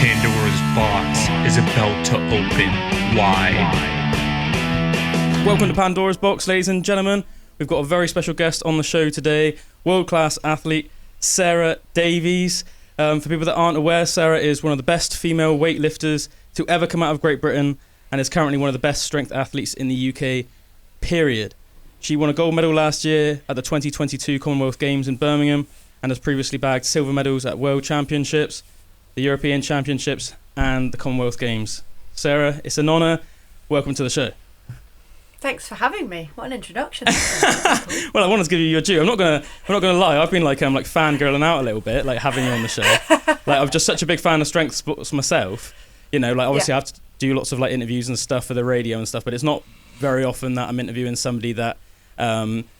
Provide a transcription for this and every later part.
Pandora's box is about to open wide. Welcome to Pandora's box, ladies and gentlemen. We've got a very special guest on the show today, world-class athlete Sara Davies. For people that aren't aware, Sara is one of the best female weightlifters to ever come out of Great Britain and is currently one of the best strength athletes in the UK, period. She won a gold medal last year at the 2022 Commonwealth Games in Birmingham and has previously bagged silver medals at World Championships, the European Championships and the Commonwealth Games. Sara, it's an honour. Welcome to the show. Thanks for having me. What an introduction. Well, I wanted to give you your due. I'm not gonna lie. I've been like fangirling out a little bit, like having you on the show. Like I'm just such a big fan of strength sports myself. You know, like obviously I have to do lots of like interviews and stuff for the radio and stuff, but it's not very often that I'm interviewing somebody that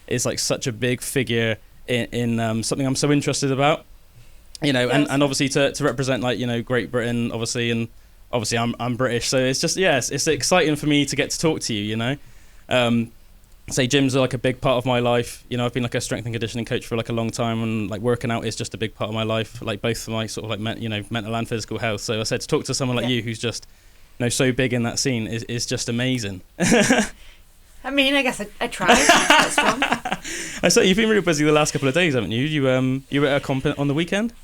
is like such a big figure in something I'm so interested about. You know, Yes. and obviously to represent like, you know, Great Britain, obviously, and obviously I'm British, so it's just it's exciting for me to get to talk to you. You know. Say gyms are like a big part of my life. You know, I've been like a strength and conditioning coach for like a long time, and like working out is just a big part of my life, like both for my sort of like mental and physical health. So I said to talk to someone like you who's just, you know, so big in that scene is just amazing. I mean, I guess I tried. That's strong. I said you've been really busy the last couple of days, haven't you? You were at a comp on the weekend?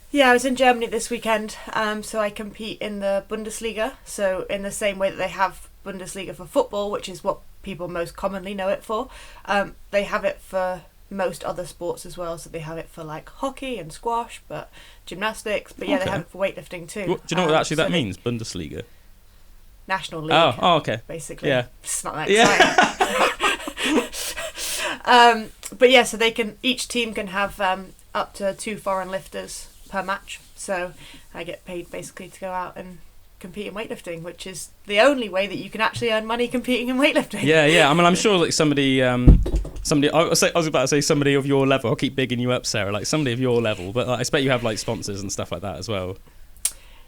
Yeah, I was in Germany this weekend, so I compete in the Bundesliga. So in the same way that they have Bundesliga for football, which is what people most commonly know it for, they have it for most other sports as well. So they have it for like hockey and squash, but gymnastics. But yeah, they have it for weightlifting too. Do you know what actually that means, Bundesliga? National League. Oh, okay. Basically. Yeah. It's not that exciting. But yeah, so each team can have up to 2 foreign lifters per match. So I get paid basically to go out and compete in weightlifting, which is the only way that you can actually earn money competing in weightlifting. Yeah. I mean, I'm sure like somebody. I was about to say somebody of your level. I'll keep bigging you up, Sara. Like somebody of your level, but like, I expect you have like sponsors and stuff like that as well.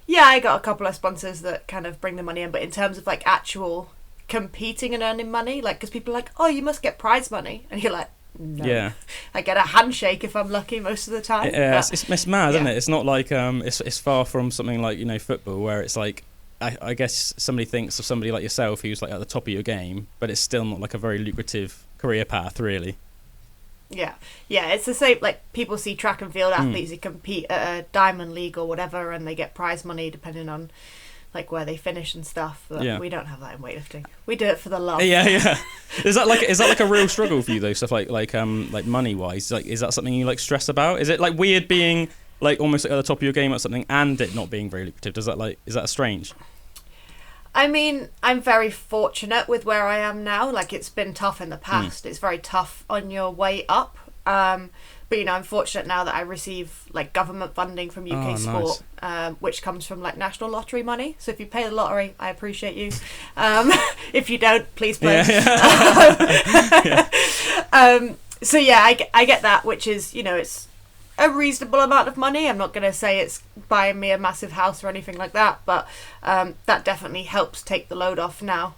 Yeah, I got a couple of sponsors that kind of bring the money in, but in terms of like actual competing and earning money, like because people are like, oh, you must get prize money, and you're like, no. Yeah. I get a handshake if I'm lucky most of the time. Yeah, it's mad, isn't it? It's not like it's far from something like, you know, football where it's like I guess somebody thinks of somebody like yourself who's like at the top of your game, but it's still not like a very lucrative career path, really. Yeah, it's the same. Like people see track and field athletes who compete at a diamond league or whatever, and they get prize money depending on like where they finish and stuff. But we don't have that in weightlifting. We do it for the love. Yeah. Is that like a real struggle for you though? Stuff like money wise. Like, is that something you like stress about? Is it like weird being like almost at the top of your game at something and it not being very lucrative? Is that strange? I mean, I'm very fortunate with where I am now. Like, it's been tough in the past. It's very tough on your way up. But, you know, I'm fortunate now that I receive, like, government funding from UK Sport, which comes from, like, national lottery money. So if you pay the lottery, I appreciate you. If you don't, please play. So, yeah, I get that, which is, you know, it's a reasonable amount of money. I'm not going to say it's buying me a massive house or anything like that, but that definitely helps take the load off now.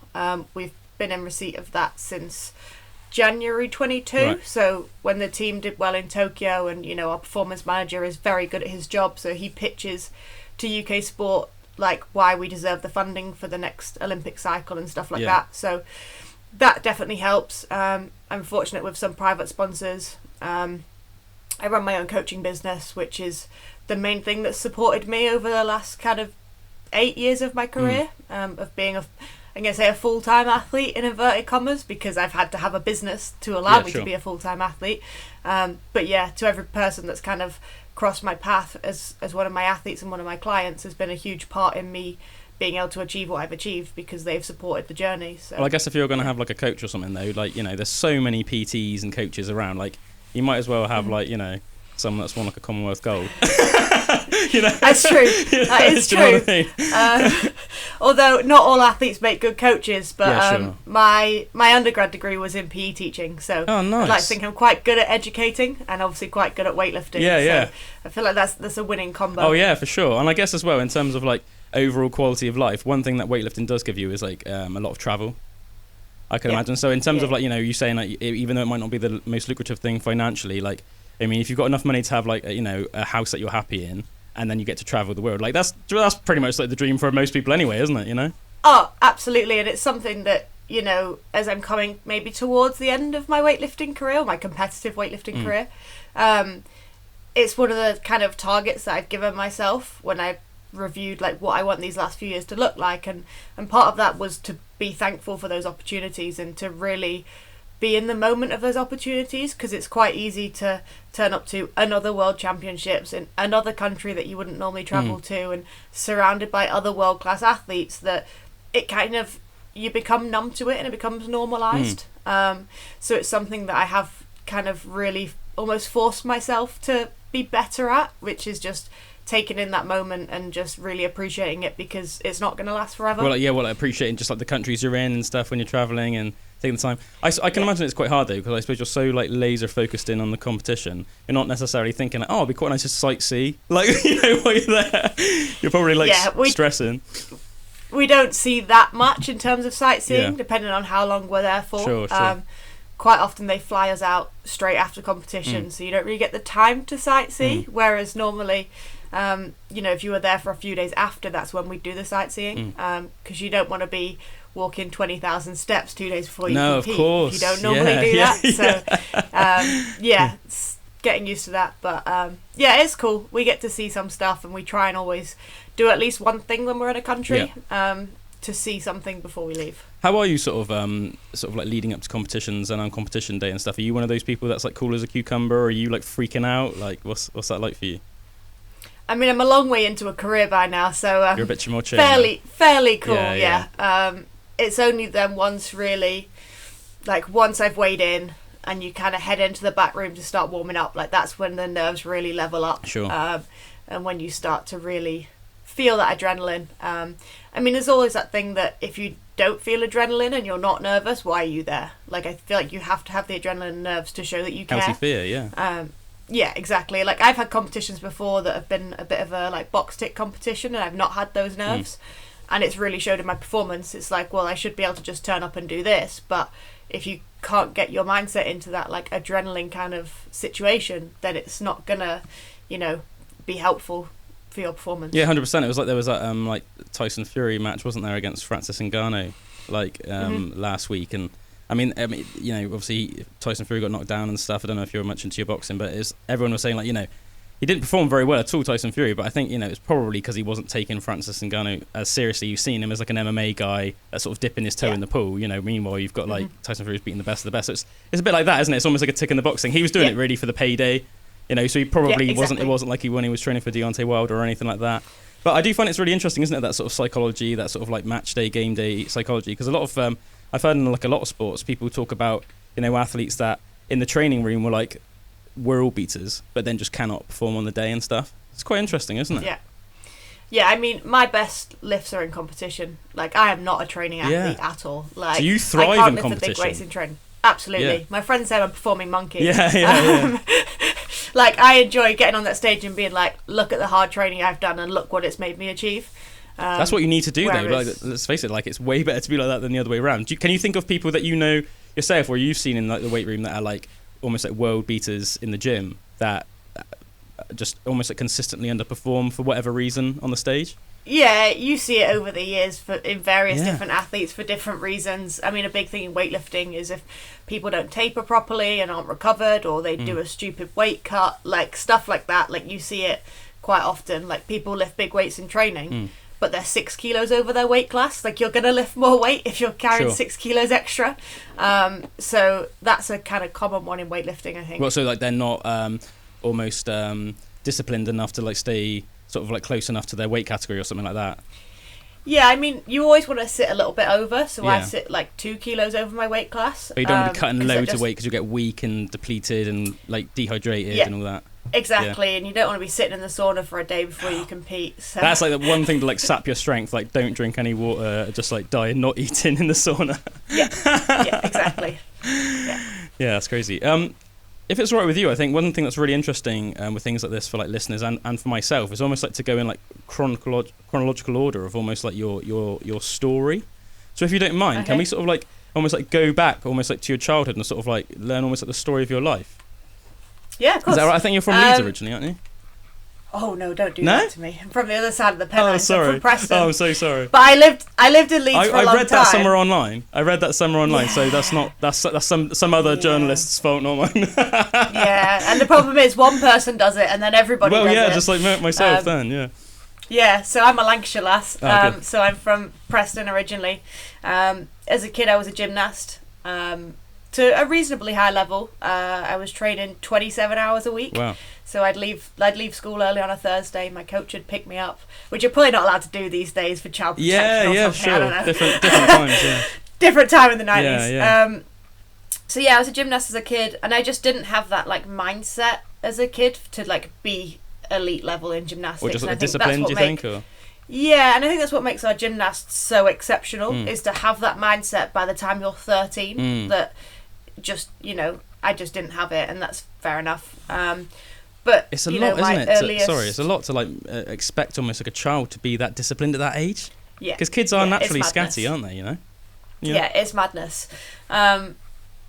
We've been in receipt of that since January 22. Right. So when the team did well in Tokyo, and you know, our performance manager is very good at his job, so he pitches to UK Sport like why we deserve the funding for the next Olympic cycle and stuff like that. So that definitely helps. I'm fortunate with some private sponsors. I run my own coaching business, which is the main thing that's supported me over the last kind of 8 years of my career, of being I'm going to say a full-time athlete in inverted commas, because I've had to have a business to allow me to be a full-time athlete. But yeah, to every person that's kind of crossed my path as one of my athletes and one of my clients has been a huge part in me being able to achieve what I've achieved, because they've supported the journey. So, well, I guess if you're going to have like a coach or something though, like, you know, there's so many PTs and coaches around, like you might as well have like, you know, someone that's won like a Commonwealth gold. You know? That's true. That is true. You know what I mean? Although not all athletes make good coaches, but my undergrad degree was in PE teaching, so nice. I'd like to think I'm quite good at educating and obviously quite good at weightlifting. So I feel like that's a winning combo. Oh yeah, for sure. And I guess as well in terms of like overall quality of life, one thing that weightlifting does give you is like a lot of travel, I can imagine. So in terms of like, you know, you saying like even though it might not be the most lucrative thing financially, like I mean, if you've got enough money to have like you know a house that you're happy in, and then you get to travel the world. Like that's pretty much like the dream for most people anyway, isn't it? You know? Oh, absolutely. And it's something that, you know, as I'm coming maybe towards the end of my weightlifting career, my competitive weightlifting career, it's one of the kind of targets that I've given myself when I reviewed like what I want these last few years to look like, and part of that was to be thankful for those opportunities and to really be in the moment of those opportunities, because it's quite easy to turn up to another world championships in another country that you wouldn't normally travel to, and surrounded by other world-class athletes, that it kind of, you become numb to it and it becomes normalized. So it's something that I have kind of really almost forced myself to be better at, which is just taking in that moment and just really appreciating it, because it's not going to last forever. Well, appreciating just like the countries you're in and stuff when you're traveling and taking the time. I can imagine it's quite hard though, because I suppose you're so like laser focused in on the competition. You're not necessarily thinking like, oh, it'd be quite nice to sightsee. Like, you know, while you're there, you're probably like stressing. We don't see that much in terms of sightseeing, depending on how long we're there for. Sure. Quite often they fly us out straight after competition, so you don't really get the time to sightsee. Whereas normally, you know, if you were there for a few days after, that's when we do the sightseeing, because you don't want to be walking 20,000 steps 2 days before you compete. Of course. You don't normally do that. So, it's getting used to that. But it's cool. We get to see some stuff, and we try and always do at least one thing when we're in a country to see something before we leave. How are you sort of like leading up to competitions and on competition day and stuff? Are you one of those people that's like cool as a cucumber, or are you like freaking out? Like what's that like for you? I mean, I'm a long way into a career by now, so you're a bit more chill. Fairly cool, yeah. It's only then once I've weighed in and you kind of head into the back room to start warming up, like that's when the nerves really level up. Sure. And when you start to really feel that adrenaline. I mean, there's always that thing that if you don't feel adrenaline and you're not nervous, why are you there? Like, I feel like you have to have the adrenaline and nerves to show that you care. Healthy fear, yeah. Yeah, exactly. Like, I've had competitions before that have been a bit of a like box tick competition, and I've not had those nerves, and it's really showed in my performance. It's like, well, I should be able to just turn up and do this, but if you can't get your mindset into that like adrenaline kind of situation, then it's not gonna, you know, be helpful for your performance. Yeah, 100%. It was like there was that like Tyson Fury match, wasn't there, against Francis Ngannou like last week, and I mean, you know, obviously Tyson Fury got knocked down and stuff. I don't know if you're much into your boxing, but everyone was saying like, you know, he didn't perform very well at all, Tyson Fury, but I think, you know, it's probably because he wasn't taking Francis Ngannou as seriously. You've seen him as like an MMA guy that's sort of dipping his toe in the pool, you know. Meanwhile, you've got like Tyson Fury's beating the best of the best. So it's a bit like that, isn't it? It's almost like a tick in the box thing. He was doing it really for the payday, you know, so he probably wasn't, it wasn't like when he was training for Deontay Wilder or anything like that. But I do find it's really interesting, isn't it, that sort of psychology, that sort of like match day, game day psychology, because a lot of, I've heard in like a lot of sports, people talk about, you know, athletes that in the training room were like world beaters, but then just cannot perform on the day and stuff. It's quite interesting, isn't it? Yeah, I mean, my best lifts are in competition. Like, I am not a training athlete at all. Like, so you thrive I can't in lift competition? the big weights in training. Absolutely. Yeah. My friends say I'm a performing monkey. Yeah. Like, I enjoy getting on that stage and being like, look at the hard training I've done and look what it's made me achieve. That's what you need to do, though. Like, let's face it, like, it's way better to be like that than the other way around. Can you think of people that you know yourself or you've seen in like the weight room that are like almost like world beaters in the gym that just almost like consistently underperform for whatever reason on the stage? Yeah, you see it over the years in various different athletes for different reasons. I mean, a big thing in weightlifting is if people don't taper properly and aren't recovered, or they do a stupid weight cut, like stuff like that. Like, you see it quite often. Like, people lift big weights in training, but they're 6 kilos over their weight class. Like, you're going to lift more weight if you're carrying 6 kilos extra. So that's a kind of common one in weightlifting, I think. Well, so like they're not almost disciplined enough to like stay sort of like close enough to their weight category or something like that. Yeah, I mean, you always want to sit a little bit over, so I sit like 2 kilos over my weight class. But you don't want to be cutting loads of weight because you get weak and depleted and like dehydrated and all that. Exactly, and you don't want to be sitting in the sauna for a day before you compete. So. That's like the one thing to like sap your strength. Like, don't drink any water, just like die not eating in the sauna. Yeah, exactly. Yeah, that's crazy. If it's all right with you, I think one thing that's really interesting with things like this for like listeners and for myself is almost like to go in like chronological order of almost like your story. So if you don't mind, can we sort of like almost like go back almost like to your childhood and sort of like learn almost like the story of your life? Yeah, of course. Is that right? I think you're from Leeds originally, aren't you? Oh no, don't do No? that to me. I'm from the other side of the Pennines. Oh, sorry. I'm from Preston. Oh, I'm so sorry. But I lived in Leeds for a long time. I read that somewhere online. So that's some other journalist's fault, not mine. Yeah, and the problem is one person does it and then everybody does it. Well, yeah, just like myself then, yeah. Yeah, so I'm a Lancashire lass. Good. So I'm from Preston originally. As a kid, I was a gymnast to a reasonably high level. I was training 27 hours a week. Wow. So I'd leave school early on a Thursday. My coach would pick me up, which you're probably not allowed to do these days for child protection or something. Sure. I don't know. Different times, yeah. Different time in the 90s. Yeah. So yeah, I was a gymnast as a kid, and I just didn't have that like mindset as a kid to like be elite level in gymnastics. Or just like and I think discipline, that's do you what think? Or? Yeah, and I think that's what makes our gymnasts so exceptional, is to have that mindset by the time you're 13 that just, I just didn't have it, and that's fair enough. But it's a lot, isn't it? It's a lot to like expect almost like a child to be that disciplined at that age. Yeah. Because kids are naturally scatty, aren't they, Yeah, it's madness.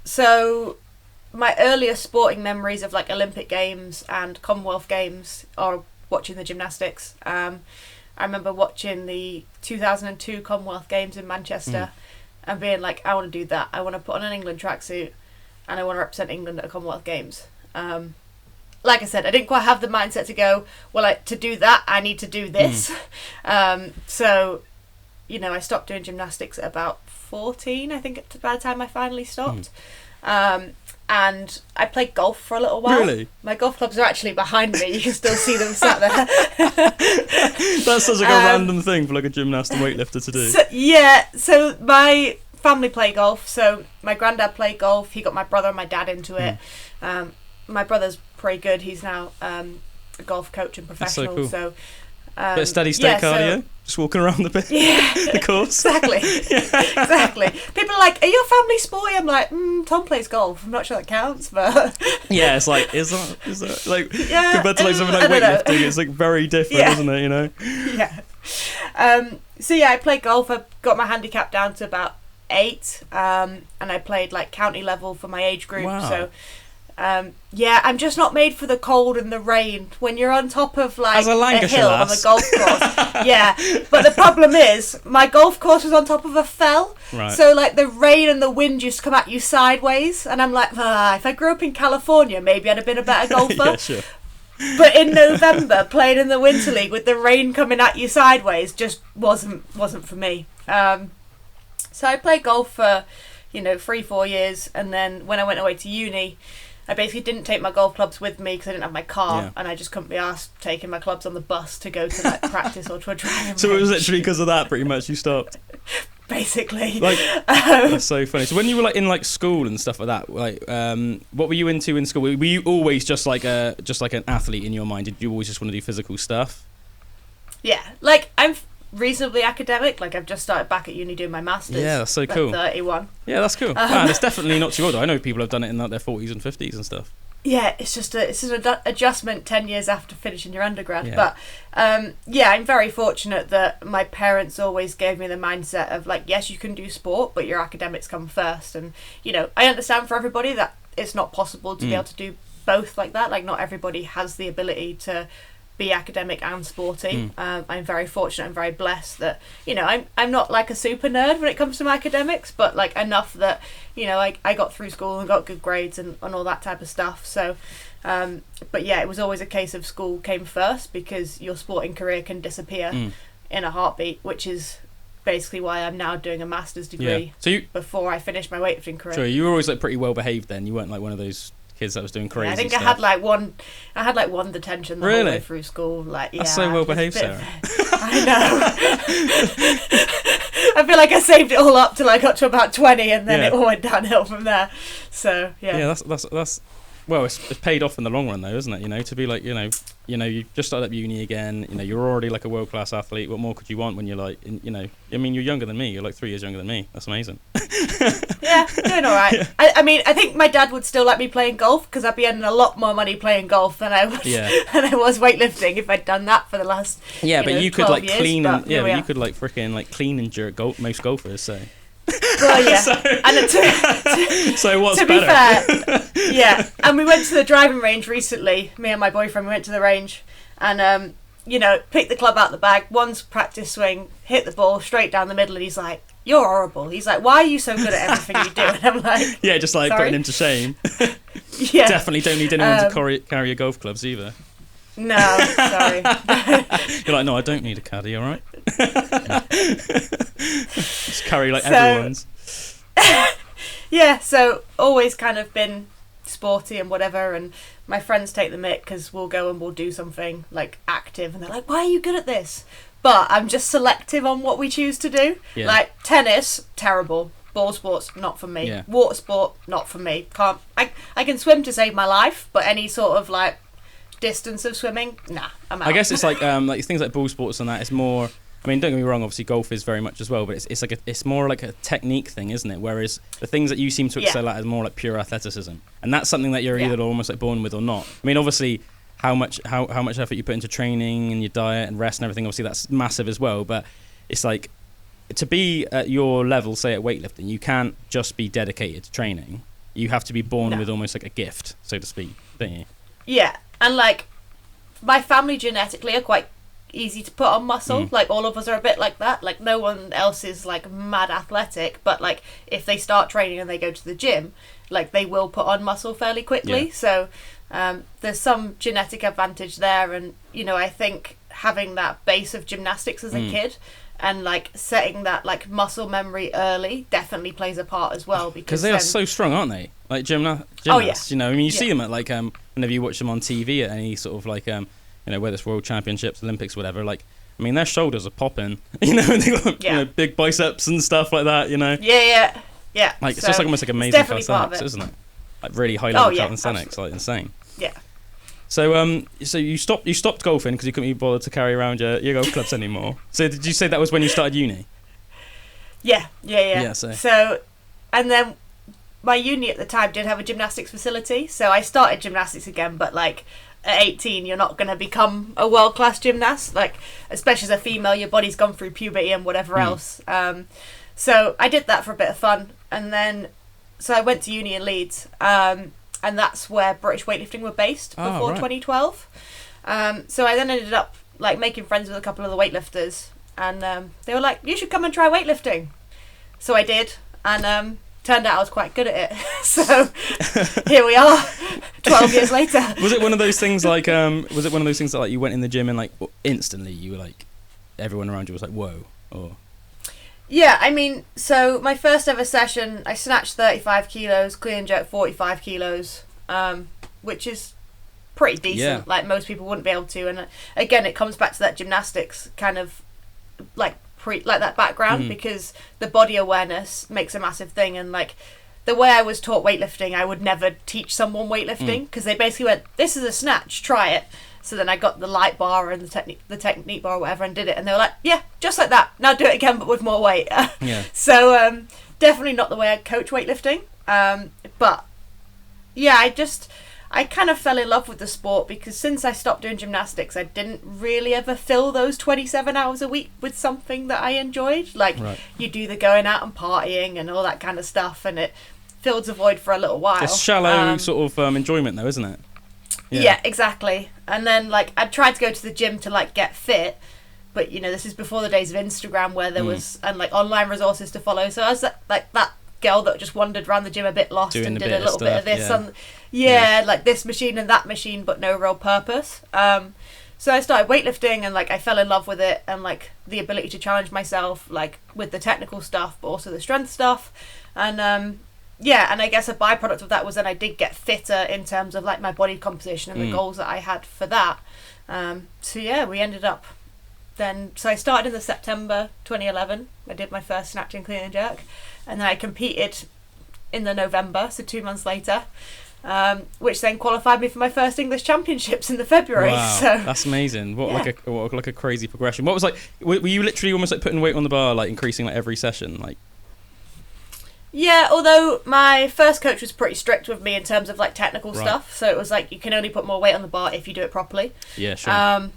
So my earliest sporting memories of like Olympic Games and Commonwealth Games are watching the gymnastics. I remember watching the 2002 Commonwealth Games in Manchester and being like, I want to do that. I want to put on an England tracksuit and I want to represent England at a Commonwealth Games. Like I said, I didn't quite have the mindset to go, well, to do that, I need to do this. So, I stopped doing gymnastics at about 14, I think, by the time I finally stopped. And I played golf for a little while. Really? My golf clubs are actually behind me. You can still see them sat there. That's such like a random thing for like a gymnast and weightlifter to do. So my family play golf. So my granddad played golf. He got my brother and my dad into it. My brother's pretty good. He's now a golf coach and professional. That's so cool. So bit of steady state cardio, just walking around the course. Exactly. Exactly. People are like, are you a family sporty? I'm like, Tom plays golf. I'm not sure that counts, but yeah, it's like is that like compared to like something like weightlifting, it's like very different, isn't it? Yeah. So yeah, I played golf. I got my handicap down to about 8, and I played like county level for my age group. Wow. So I'm just not made for the cold and the rain. When you're on top of like a hill on a golf course, but the problem is my golf course was on top of a fell, so like the rain and the wind used to come at you sideways, and I'm like, if I grew up in California, maybe I'd have been a better golfer. Yeah, sure. But in November, playing in the Winter League with the rain coming at you sideways just wasn't for me. So I played golf for 3-4 years, and then when I went away to uni, I basically didn't take my golf clubs with me because I didn't have my car, and I just couldn't be asked taking my clubs on the bus to go to like practice or to a driving range. So it was literally because of that, pretty much, you stopped. Basically, like that's so funny. So when you were like in like school and stuff like that, like what were you into in school? Were you always just like an athlete in your mind? Did you always just want to do physical stuff? Yeah, like I'm reasonably academic. Like I've just started back at uni doing my masters. Yeah, that's so cool. 31. Yeah, that's cool. Man, it's definitely not too old. I know people have done it in like their 40s and 50s and stuff. Yeah, it's just an adjustment 10 years after finishing your undergrad. Yeah. But I'm very fortunate that my parents always gave me the mindset of like, yes, you can do sport, but your academics come first. And I understand for everybody that it's not possible to be able to do both like that. Like not everybody has the ability to be academic and sporty. I'm very fortunate and very blessed that I'm not like a super nerd when it comes to my academics, but like enough that I got through school and got good grades and all that type of stuff. So but yeah, it was always a case of school came first because your sporting career can disappear in a heartbeat, which is basically why I'm now doing a master's degree before I finish my weightlifting career. So you were always like pretty well behaved then. You weren't like one of those kids that was doing crazy I think stuff. I had like one detention the whole way through school. That's so well behaved, Sarah. I know. I feel like I saved it all up till I got to about 20, and then it all went downhill from there. So yeah. That's well, it's paid off in the long run though, isn't it? To be like you just started up uni again. You're already like a world class athlete. What more could you want when you're like I mean, you're younger than me. You're like 3 years younger than me. That's amazing. Yeah, doing all right. Yeah. I mean, I think my dad would still let me playing golf because I'd be earning a lot more money playing golf than I was weightlifting if I'd done that for the last but you could like years, clean and you could like freaking like clean and jerk most golfers. So. Well, yeah. So what's to better? Be fair, and we went to the driving range recently. Me and my boyfriend went to the range, and you know, pick the club out the bag, one's practice swing, hit the ball straight down the middle, and he's like, "You're horrible." He's like, "Why are you so good at everything you do?" And I'm like, yeah, just like sorry? putting him to shame. Yeah, Definitely don't need anyone to carry your golf clubs either. no, sorry. You're like, no, I don't need a caddy, all right? Just carry like So- everyone's. Yeah, so always kind of been sporty and whatever, and my friends take the mick because we'll go and we'll do something like active, and they're like, "Why are you good at this?" But I'm just selective on what we choose to do. Yeah. Like tennis, terrible. Ball sports, not for me. Yeah. Water sport, not for me. Can't. I can swim to save my life, but any sort of like distance of swimming, nah, I'm out. I guess it's like things like ball sports and that. It's more. I mean, don't get me wrong. Obviously, golf is very much as well, but it's more like a technique thing, isn't it? Whereas the things that you seem to excel at is more like pure athleticism, and that's something that you're either almost like born with or not. I mean, obviously, how much effort you put into training and your diet and rest and everything. Obviously, that's massive as well. But it's like to be at your level, say at weightlifting, you can't just be dedicated to training. You have to be born with almost like a gift, so to speak, don't you? Yeah, and like my family genetically are quite easy to put on muscle. Like all of us are a bit like that. Like no one else is like mad athletic, but like if they start training and they go to the gym, like they will put on muscle fairly quickly. Yeah. So there's some genetic advantage there, and you know, I think having that base of gymnastics as a kid and like setting that like muscle memory early definitely plays a part as well, because they are so strong, aren't they? Like gymnasts, you know. I mean, you see them at like whenever you watch them on TV at any sort of like you know, whether it's World Championships, Olympics, whatever. Like, I mean, their shoulders are popping. You know, and they got you know, big biceps and stuff like that. You know. Yeah. Like So it's just like almost like amazing calisthenics, it. isn't it? Like really high level calisthenics, absolutely. like insane. Yeah. So so you stopped golfing because you couldn't be bothered to carry around your golf clubs anymore. So did you say that was when you started uni? Yeah. So, and then my uni at the time did have a gymnastics facility, so I started gymnastics again, but like at 18 you're not going to become a world-class gymnast, like especially as a female, your body's gone through puberty and whatever else. So I did that for a bit of fun, and then so I went to uni in Leeds, and that's where British Weightlifting were based before 2012. So I then ended up like making friends with a couple of the weightlifters, and they were like, "You should come and try weightlifting." So I did, and turned out I was quite good at it. So here we are, 12 years later. Was it one of those things like that like you went in the gym and like instantly you were like, everyone around you was like, whoa? Or yeah, I mean, so my first ever session, I snatched 35 kilos, clean and jerk 45 kilos, which is pretty decent. Yeah. Like most people wouldn't be able to. And again, it comes back to that gymnastics kind of like that background, because the body awareness makes a massive thing. And like the way I was taught weightlifting, I would never teach someone weightlifting, because they basically went, "This is a snatch, try it." So then I got the light bar and the technique bar or whatever and did it, and they were like, "Yeah, just like that. Now do it again, but with more weight." yeah. So definitely not the way I coach weightlifting. But yeah, I kind of fell in love with the sport, because since I stopped doing gymnastics, I didn't really ever fill those 27 hours a week with something that I enjoyed. Like you do the going out and partying and all that kind of stuff, and it fills a void for a little while. It's shallow sort of enjoyment though, isn't it? Yeah, exactly. And then like I tried to go to the gym to like get fit, but you know, this is before the days of Instagram where there was and like online resources to follow. So I was like that girl that just wandered around the gym a bit lost and did a little bit of this like this machine and that machine, but no real purpose. So I started weightlifting, and like I fell in love with it, and like the ability to challenge myself, like with the technical stuff but also the strength stuff. And yeah, and I guess a byproduct of that was that I did get fitter in terms of like my body composition and the goals that I had for that. So yeah, we ended up then. So I started in the September 2011. I did my first snatch and clean and jerk, and then I competed in the November, so 2 months later, which then qualified me for my first English Championships in the February. Wow, so that's amazing. What like a crazy progression. What was like? Were you literally almost like putting weight on the bar, like increasing like every session, like? Yeah, although my first coach was pretty strict with me in terms of like technical stuff, so it was like you can only put more weight on the bar if you do it properly. Yeah, sure.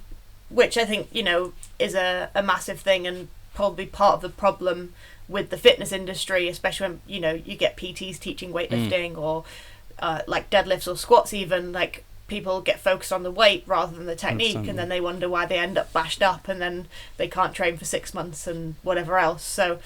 Which I think, you know, is a massive thing, and probably part of the problem with the fitness industry, especially when, you know, you get PTs teaching weightlifting or like deadlifts or squats even. Like people get focused on the weight rather than the technique, and then they wonder why they end up bashed up, and then they can't train for 6 months and whatever else. So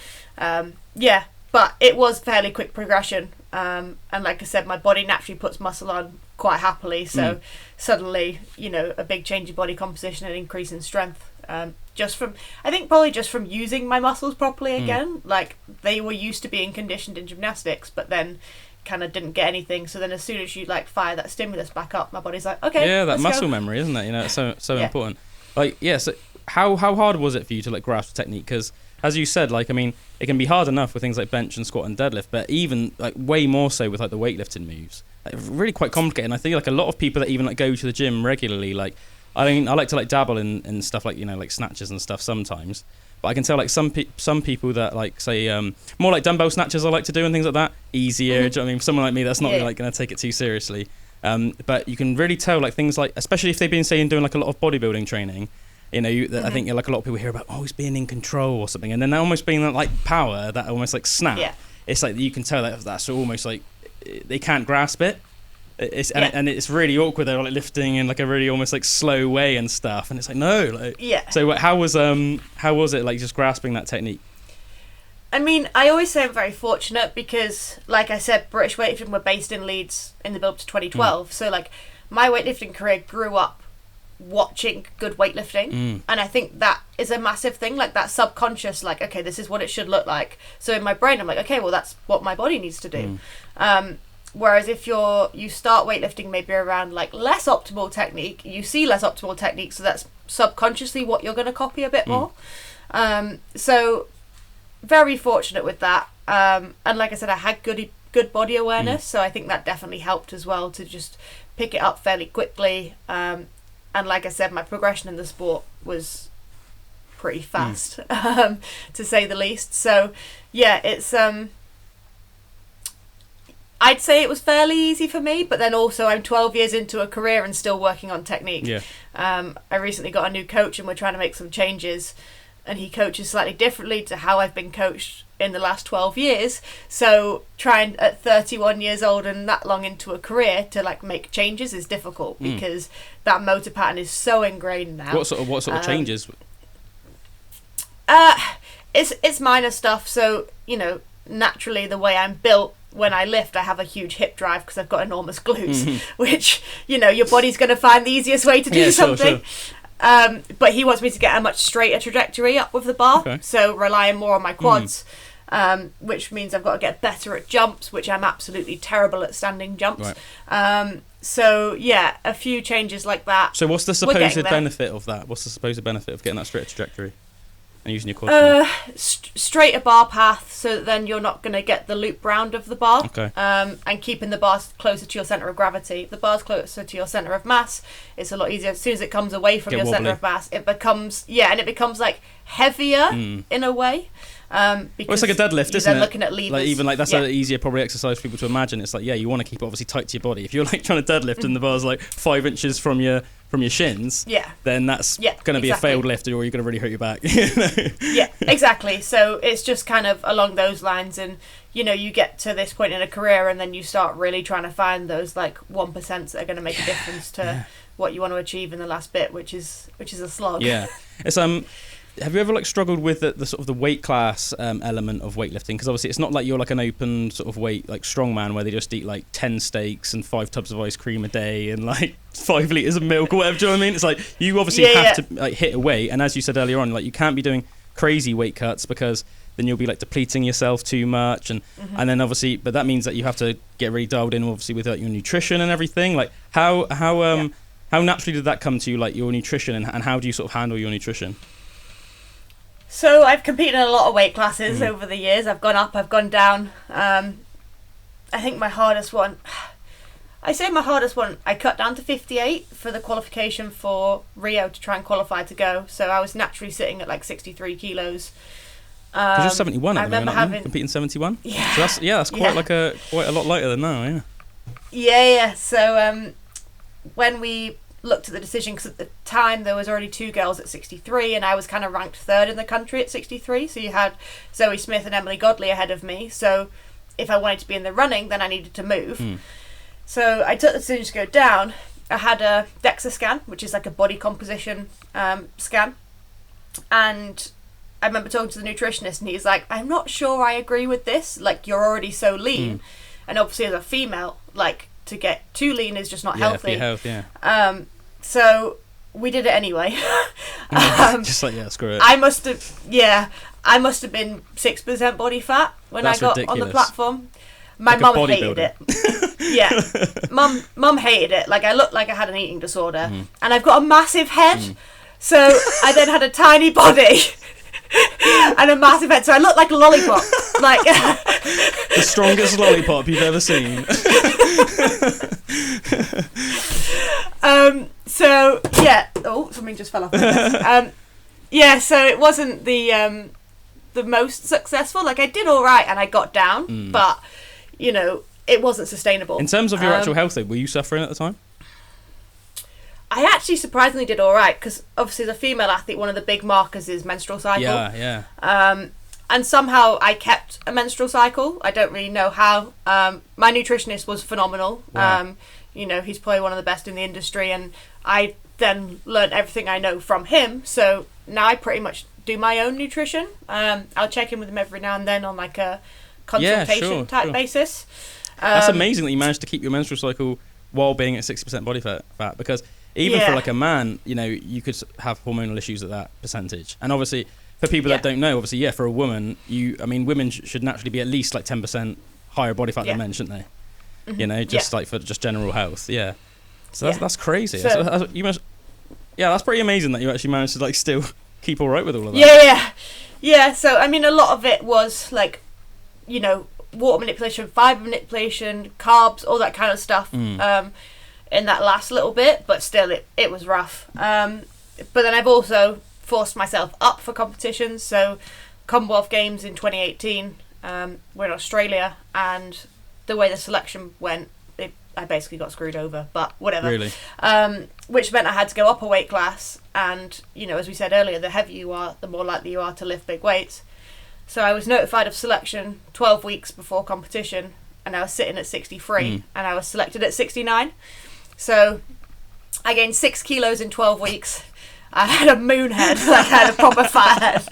but it was fairly quick progression, and like I said, my body naturally puts muscle on quite happily, so suddenly, you know, a big change in body composition and increase in strength, just from using my muscles properly again. Like, they were used to being conditioned in gymnastics, but then kind of didn't get anything. So then as soon as you like fire that stimulus back up, my body's like, okay, yeah, that let's muscle go. memory, isn't it? You know, it's so important. Like, so how hard was it for you to like grasp the technique? Because as you said, like, I mean, it can be hard enough with things like bench and squat and deadlift, but even like way more so with like the weightlifting moves, like, really quite complicated. And I think like a lot of people that even like go to the gym regularly, like, I mean, I like to like dabble in stuff like, you know, like snatches and stuff sometimes, but I can tell like some people that like say more like dumbbell snatches I like to do and things like that, easier. Do you know what I mean? For someone like me that's not really, like going to take it too seriously, but you can really tell like things like, especially if they've been saying doing like a lot of bodybuilding training, you know, I think like a lot of people hear about always being in control or something, and then almost being that like power, that almost like snap. It's like you can tell that that's almost like they can't grasp it. And it's really awkward. They're like lifting in like a really almost like slow way and stuff, and it's like no, like So how was it like just grasping that technique? I mean, I always say I'm very fortunate because, like I said, British Weightlifting were based in Leeds in the build up to 2012. So like my weightlifting career grew up watching good weightlifting, and I think that is a massive thing, like that subconscious, like, okay, this is what it should look like. So in my brain I'm like, okay, well, that's what my body needs to do. Whereas if you start weightlifting maybe around like less optimal technique, you see less optimal technique, so that's subconsciously what you're going to copy a bit more. So very fortunate with that, and like I said, I had good body awareness, so I think that definitely helped as well to just pick it up fairly quickly. And like I said, my progression in the sport was pretty fast, to say the least. So yeah, it's I'd say it was fairly easy for me, but then also I'm 12 years into a career and still working on technique. I recently got a new coach and we're trying to make some changes, and he coaches slightly differently to how I've been coached in the last 12 years. So trying at 31 years old and that long into a career to like make changes is difficult because that motor pattern is so ingrained now. What sort of changes? It's minor stuff. So, you know, naturally the way I'm built, when I lift, I have a huge hip drive because I've got enormous glutes, which, you know, your body's going to find the easiest way to do something. Sure. But he wants me to get a much straighter trajectory up with the bar, so relying more on my quads, which means I've got to get better at jumps, which I'm absolutely terrible at standing jumps. So yeah, a few changes like that. So what's the supposed benefit of that? What's the supposed benefit of getting that straighter trajectory and using your quads? Straighter bar path, so that then you're not going to get the loop round of the bar, and keeping the bars closer to your centre of gravity. If the bar's closer to your centre of mass, it's a lot easier. As soon as it comes away from your centre of mass, it becomes like heavier in a way. Because it's like a deadlift, isn't it? Looking at levers. Like even like that's an easier probably exercise for people to imagine. It's like, yeah, you want to keep it obviously tight to your body. If you're like trying to deadlift and the bar's like 5 inches from your shins, then that's going to be a failed lift, or you're going to really hurt your back. Yeah, exactly. So it's just kind of along those lines, and you know, you get to this point in a career and then you start really trying to find those like 1% that are going to make a difference to what you want to achieve in the last bit, which is a slog. Yeah, it's have you ever like struggled with the sort of the weight class element of weightlifting? Because obviously it's not like you're like an open sort of weight like strongman where they just eat like 10 steaks and 5 tubs of ice cream a day and like 5 litres of milk or whatever. Do you know what I mean? It's like you obviously have to like hit a weight, and as you said earlier on, like you can't be doing crazy weight cuts because then you'll be like depleting yourself too much, and then obviously, but that means that you have to get really dialed in obviously with like your nutrition and everything. Like how naturally did that come to you, like your nutrition, and how do you sort of handle your nutrition? So I've competed in a lot of weight classes over the years. I've gone up, I've gone down. I think my hardest one, I cut down to 58 for the qualification for Rio to try and qualify to go. So I was naturally sitting at like 63 kilos. Because you're 71 at the moment, competing 71? Yeah. So that's quite a lot lighter than now, Yeah. So when we looked at the decision, because at the time there was already 2 girls at 63 and I was kind of ranked 3rd in the country at 63, so you had Zoe Smith and Emily Godley ahead of me, so if I wanted to be in the running then I needed to move. So I took the decision to go down, I had a DEXA scan, which is like a body composition scan, and I remember talking to the nutritionist, and he's like, I'm not sure I agree with this. Like, you're already so lean, and obviously as a female, like, to get too lean is just not healthy. For your health, yeah. So we did it anyway. Just like, screw it. I must have been 6% body fat when That's I got ridiculous. on the platform. My Like mum hated it. Yeah, mum hated it. Like, I looked like I had an eating disorder, and I've got a massive head. So I then had a tiny body and a massive head. So I looked like a lollipop. Like the strongest lollipop you've ever seen. So yeah. Oh, something just fell off my desk. Yeah. So it wasn't the most successful. Like, I did all right and I got down, but you know, it wasn't sustainable. In terms of your actual health, though, were you suffering at the time? I actually surprisingly did all right, because obviously as a female athlete, one of the big markers is menstrual cycle. Yeah. And somehow I kept a menstrual cycle. I don't really know how. My nutritionist was phenomenal. Wow. You know, he's probably one of the best in the industry, and I then learned everything I know from him. So now I pretty much do my own nutrition. I'll check in with him every now and then on like a consultation type basis. That's amazing that you managed to keep your menstrual cycle while being at 60% body fat, because even for like a man, you know, you could have hormonal issues at that percentage. And obviously, for people that don't know, obviously, for a woman, women should naturally be at least like 10% higher body fat than men, shouldn't they? You know, just like for just general health. Yeah. So that's crazy. So that's pretty amazing that you actually managed to like still keep all right with all of that. Yeah. So I mean, a lot of it was like, you know, water manipulation, fiber manipulation, carbs, all that kind of stuff. In that last little bit, but still it was rough. But then I've also forced myself up for competitions. So Commonwealth Games in 2018, we're in Australia, and the way the selection went, I basically got screwed over, but whatever. Really? Which meant I had to go up a weight class, and you know, as we said earlier, the heavier you are, the more likely you are to lift big weights. So I was notified of selection 12 weeks before competition, and I was sitting at 63, and I was selected at 69. So I gained 6 kilos in 12 weeks. I had a moon head, like I had a proper fat head.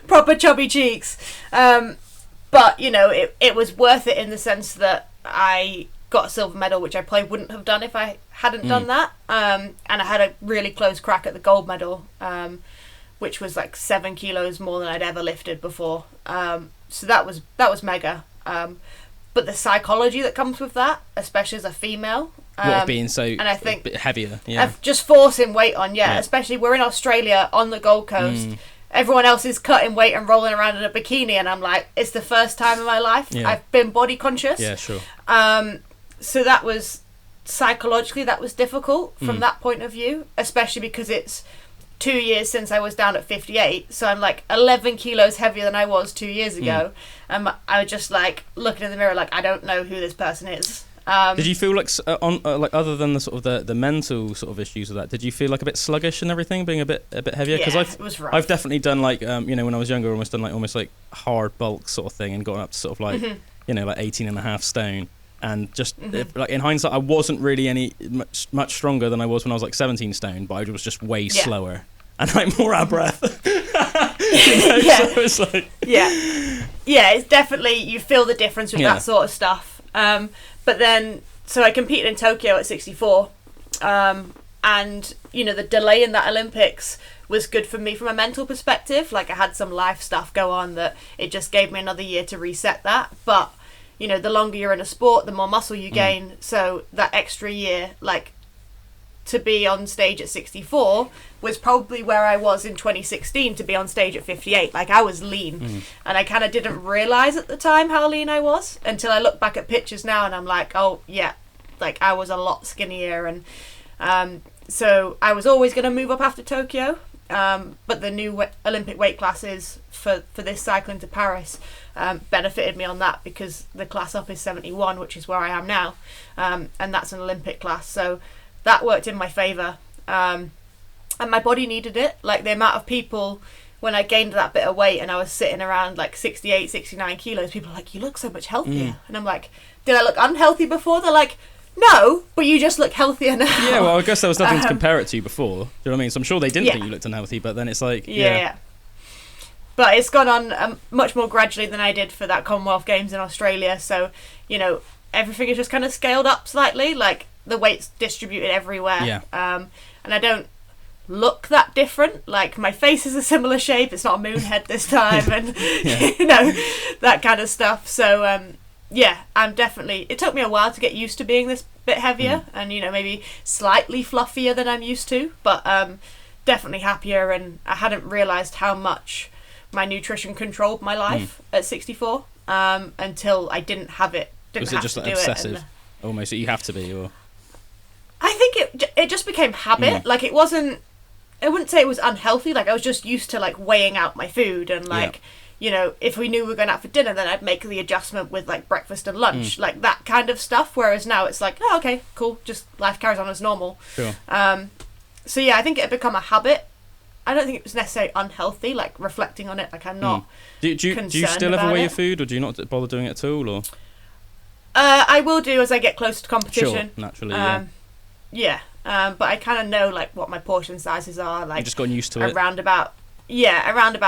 Proper chubby cheeks. But, you know, it was worth it in the sense that I got a silver medal, which I probably wouldn't have done if I hadn't done that. And I had a really close crack at the gold medal, which was like 7 kilos more than I'd ever lifted before. So that was mega. But the psychology that comes with that, especially as a female, being so and I think a bit heavier, of just forcing weight on, especially we're in Australia on the Gold Coast. Everyone else is cutting weight and rolling around in a bikini, and I'm like, it's the first time in my life I've been body conscious. Yeah, sure. So that was psychologically difficult from that point of view, especially because it's 2 years since I was down at 58, so I'm like 11 kilos heavier than I was 2 years ago. I was just like looking in the mirror like, I don't know who this person is. Did you feel like like other than the sort of the mental sort of issues with that, did you feel like a bit sluggish and everything, being a bit heavier? Because it was rough. I've definitely done like you know, when I was younger, almost like hard bulk sort of thing, and gotten up to sort of like you know, like 18.5 stone. And just like in hindsight, I wasn't really much stronger than I was when I was like 17 stone, but I was just way slower and like more out of breath. So it's like it's definitely, you feel the difference with that sort of stuff. But then, so I competed in Tokyo at 64, and you know, the delay in that Olympics was good for me from a mental perspective. Like, I had some life stuff go on that it just gave me another year to reset that. But you know, the longer you're in a sport, the more muscle you gain. So that extra year, like, to be on stage at 64 was probably where I was in 2016 to be on stage at 58. Like, I was lean, and I kind of didn't realise at the time how lean I was until I look back at pictures now, and I'm like, oh yeah, like I was a lot skinnier. And so I was always going to move up after Tokyo, but the new Olympic weight classes for this cycling to Paris benefited me on that, because the class up is 71, which is where I am now, and that's an Olympic class, so that worked in my favour, and my body needed it. Like, the amount of people, when I gained that bit of weight and I was sitting around like 68, 69 kilos, people are like, you look so much healthier. And I'm like, did I look unhealthy before? They're like, No, but you just look healthier now. Yeah, well, I guess there was nothing to compare it to before. Do you know what I mean? So I'm sure they didn't think you looked unhealthy, but then it's like, yeah. But it's gone on much more gradually than I did for that Commonwealth Games in Australia. So, everything is just kind of scaled up slightly. Like, the weight's distributed everywhere. Yeah. And I don't look that different. Like, my face is a similar shape. It's not a moon head this time. And, that kind of stuff. So, I'm definitely... It took me a while to get used to being this bit heavier and, maybe slightly fluffier than I'm used to. But definitely happier, and I hadn't realised how much my nutrition controlled my life at 64 until I didn't have it. Was it just like obsessive? Almost, you have to be, or... I think it just became habit. Like, it wasn't... I wouldn't say it was unhealthy. Like, I was just used to, like, weighing out my food and, like... if we knew we were going out for dinner, then I'd make the adjustment with, like, breakfast and lunch, like that kind of stuff. Whereas now it's like, oh, okay, cool, just life carries on as normal. Sure. So yeah, I think it had become a habit. I don't think it was necessarily unhealthy. Like, reflecting on it, like, I'm not. Do you still ever weigh your food, or do you not bother doing it at all, or? I will do as I get closer to competition. Sure, naturally. But I kind of know, like, what my portion sizes are. Like, you've just gotten used to it. Around about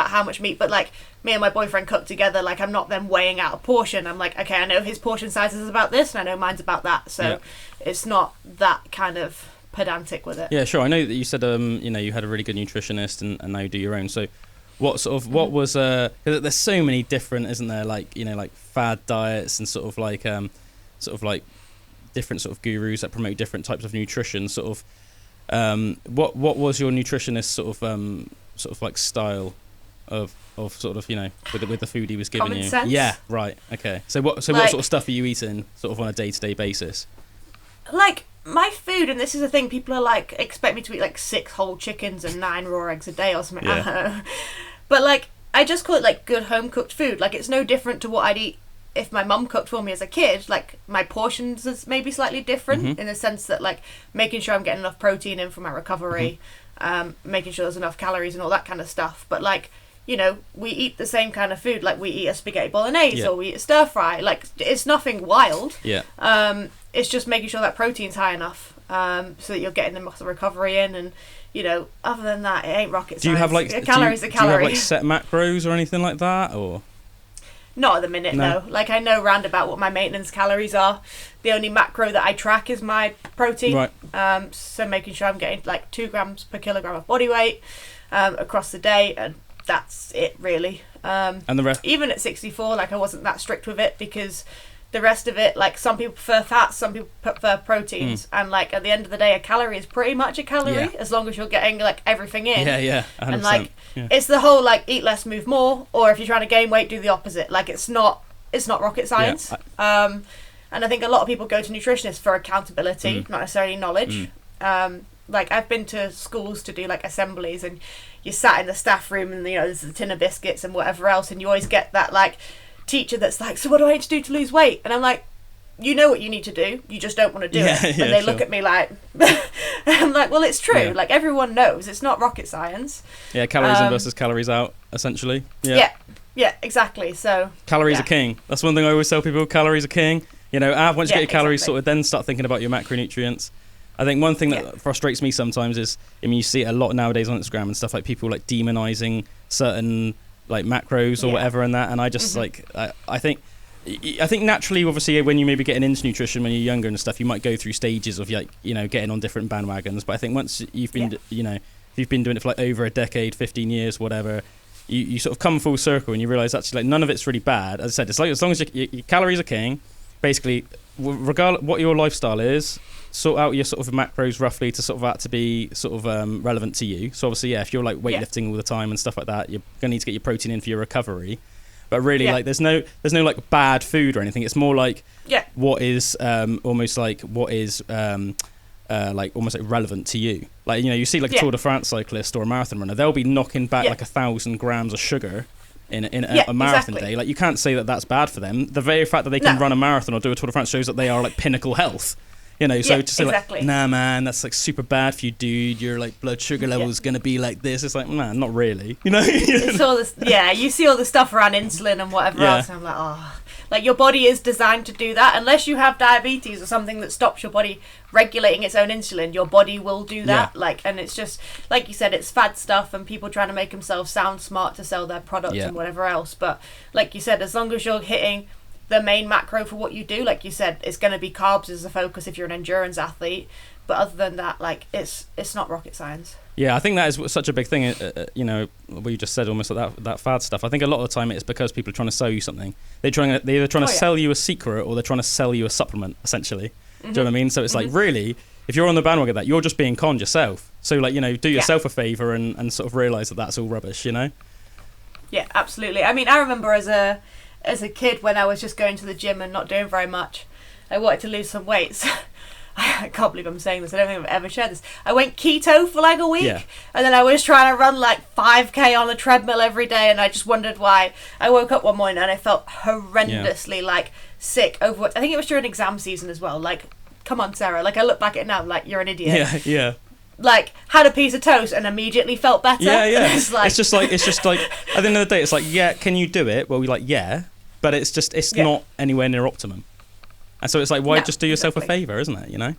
how much meat. But, like, me and my boyfriend cook together. Like, I'm not then weighing out a portion. I'm like, okay, I know his portion size is about this, and I know mine's about that. So it's not that kind of pedantic with it. Yeah, sure. I know that you said you had a really good nutritionist, and now you do your own. So what was 'cause there's so many different, isn't there, like, like fad diets and sort of like different sort of gurus that promote different types of nutrition. Sort of what was your nutritionist sort of like style of sort of with the food he was giving Common you? sense? Yeah, right. Okay. So what sort of stuff are you eating sort of on a day-to-day basis? Like, my food, and this is the thing, people are like, expect me to eat like 6 whole chickens and 9 raw eggs a day or something. I don't know. But, like, I just call it, like, good home cooked food. Like, it's no different to what I'd eat if my mum cooked for me as a kid. Like, my portions is maybe slightly different in the sense that, like, making sure I'm getting enough protein in for my recovery, making sure there's enough calories and all that kind of stuff. But, like, we eat the same kind of food. Like, we eat a spaghetti bolognese or we eat a stir fry. Like, it's nothing wild. Yeah. It's just making sure that protein's high enough so that you're getting the muscle recovery in. And, other than that, it ain't rocket science. Do you have, like, calories are calories. Do you have, like, set macros or anything like that, or...? Not at the minute, no. Like, I know round about what my maintenance calories are. The only macro that I track is my protein. Right. So making sure I'm getting, like, 2 grams per kilogram of body weight across the day, and that's it, really. And the rest? Even at 64, like, I wasn't that strict with it, because the rest of it, like, some people prefer fats, some people prefer proteins, and, like, at the end of the day, a calorie is pretty much a calorie, as long as you're getting, like, everything in. 100%. And, like, it's the whole, like, eat less, move more, or if you're trying to gain weight, do the opposite. Like, it's not rocket science. And I think a lot of people go to nutritionists for accountability, not necessarily knowledge. Like, I've been to schools to do, like, assemblies, and you sat in the staff room, and, there's a tin of biscuits and whatever else, and you always get that, like, teacher that's like, so what do I need to do to lose weight? And I'm like, you know what you need to do, you just don't want to do it. And they look at me like, I'm like, well, it's true. Like, everyone knows it's not rocket science. Yeah, calories in versus calories out, essentially. Yeah, exactly. So calories are king. That's one thing I always tell people. Calories are king. Once you get your calories sorted, then start thinking about your macronutrients. I think one thing that frustrates me sometimes is, you see it a lot nowadays on Instagram and stuff, like people like demonizing certain like macros or whatever and that, and I just like I think naturally, obviously, when you maybe getting into nutrition when you're younger and stuff, you might go through stages of, like, getting on different bandwagons. But I think once you've been if you've been doing it for like over a decade, 15 years, whatever, you sort of come full circle and you realize actually, like, none of it's really bad. As I said, it's like, as long as your calories are king, basically, regardless what your lifestyle is, sort out your sort of macros roughly to sort of that to be sort of relevant to you. So obviously, if you're like weightlifting all the time and stuff like that, you're gonna need to get your protein in for your recovery. But really, like, there's no like bad food or anything. It's more like what is almost like what is like almost like relevant to you. Like, you see like a Tour de France cyclist or a marathon runner, they'll be knocking back like 1,000 grams of sugar in a marathon day. Like, you can't say that that's bad for them. The very fact that they can run a marathon or do a Tour de France shows that they are like pinnacle health. So to say like, nah, man, that's like super bad for you, dude. Your like blood sugar level is gonna be like this. It's like, man, not really. It's all this. Yeah, you see all the stuff around insulin and whatever else, and I'm like, oh, Like, your body is designed to do that. Unless you have diabetes or something that stops your body regulating its own insulin, your body will do that. Like, and it's just, like you said, it's fad stuff and people trying to make themselves sound smart to sell their products and whatever else. But like you said, as long as you're hitting the main macro for what you do, like you said, it's going to be carbs as a focus if you're an endurance athlete. But other than that, like, it's not rocket science. Yeah, I think that is such a big thing, you know, what you just said, almost like that fad stuff. I think a lot of the time it's because people are trying to sell you something. They're either trying to sell you a secret or they're trying to sell you a supplement, essentially. Do you know what I mean? So it's like, really, if you're on the bandwagon of that, you're just being conned yourself. So, like, you know, do yourself a favour and sort of realise that that's all rubbish, you know? Yeah, absolutely. I mean, I remember as a kid when I was just going to the gym and not doing very much, I wanted to lose some weight. So I can't believe I'm saying this. I don't think I've ever shared this. I went keto for like a week, and then I was trying to run like 5K on a treadmill every day, and I just wondered why. I woke up one morning and I felt horrendously like sick, overworked. I think it was during exam season as well. Like, come on, Sarah. Like, I look back at it now, like, you're an idiot. Yeah. Like, had a piece of toast and immediately felt better. Yeah. It's just like at the end of the day, it's like, yeah, can you do it? Well, we like, yeah, but it's not anywhere near optimum. And so it's like, why just do yourself a favour, isn't it, you know?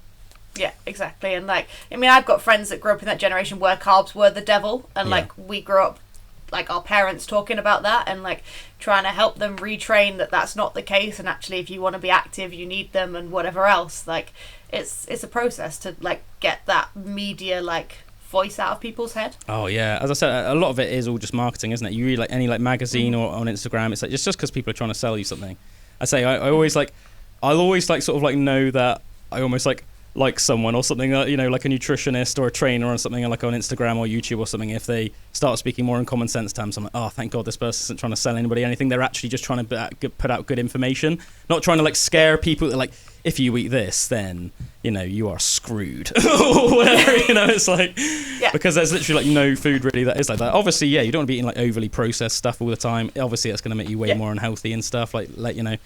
Yeah, exactly. And like, I mean, I've got friends that grew up in that generation where carbs were the devil. And like, we grew up, like, our parents talking about that and like trying to help them retrain that that's not the case. And actually, if you want to be active, you need them and whatever else. Like, it's a process to like get that media like voice out of people's head. Oh yeah, as I said, a lot of it is all just marketing, isn't it? You read like any like magazine or on Instagram, it's like, it's just because people are trying to sell you something. I say I'll always like sort of like know that I almost like someone or something, you know, like a nutritionist or a trainer or something, like on Instagram or YouTube or something. If they start speaking more in common sense terms, I'm like, oh, thank God this person isn't trying to sell anybody anything. They're actually just trying to put out good information, not trying to like scare people that like, if you eat this, then, you know, you are screwed or whatever, you know. It's like, because there's literally like no food really that is like that. Obviously, you don't want to be eating like overly processed stuff all the time. Obviously, that's going to make you way more unhealthy and stuff, like you know,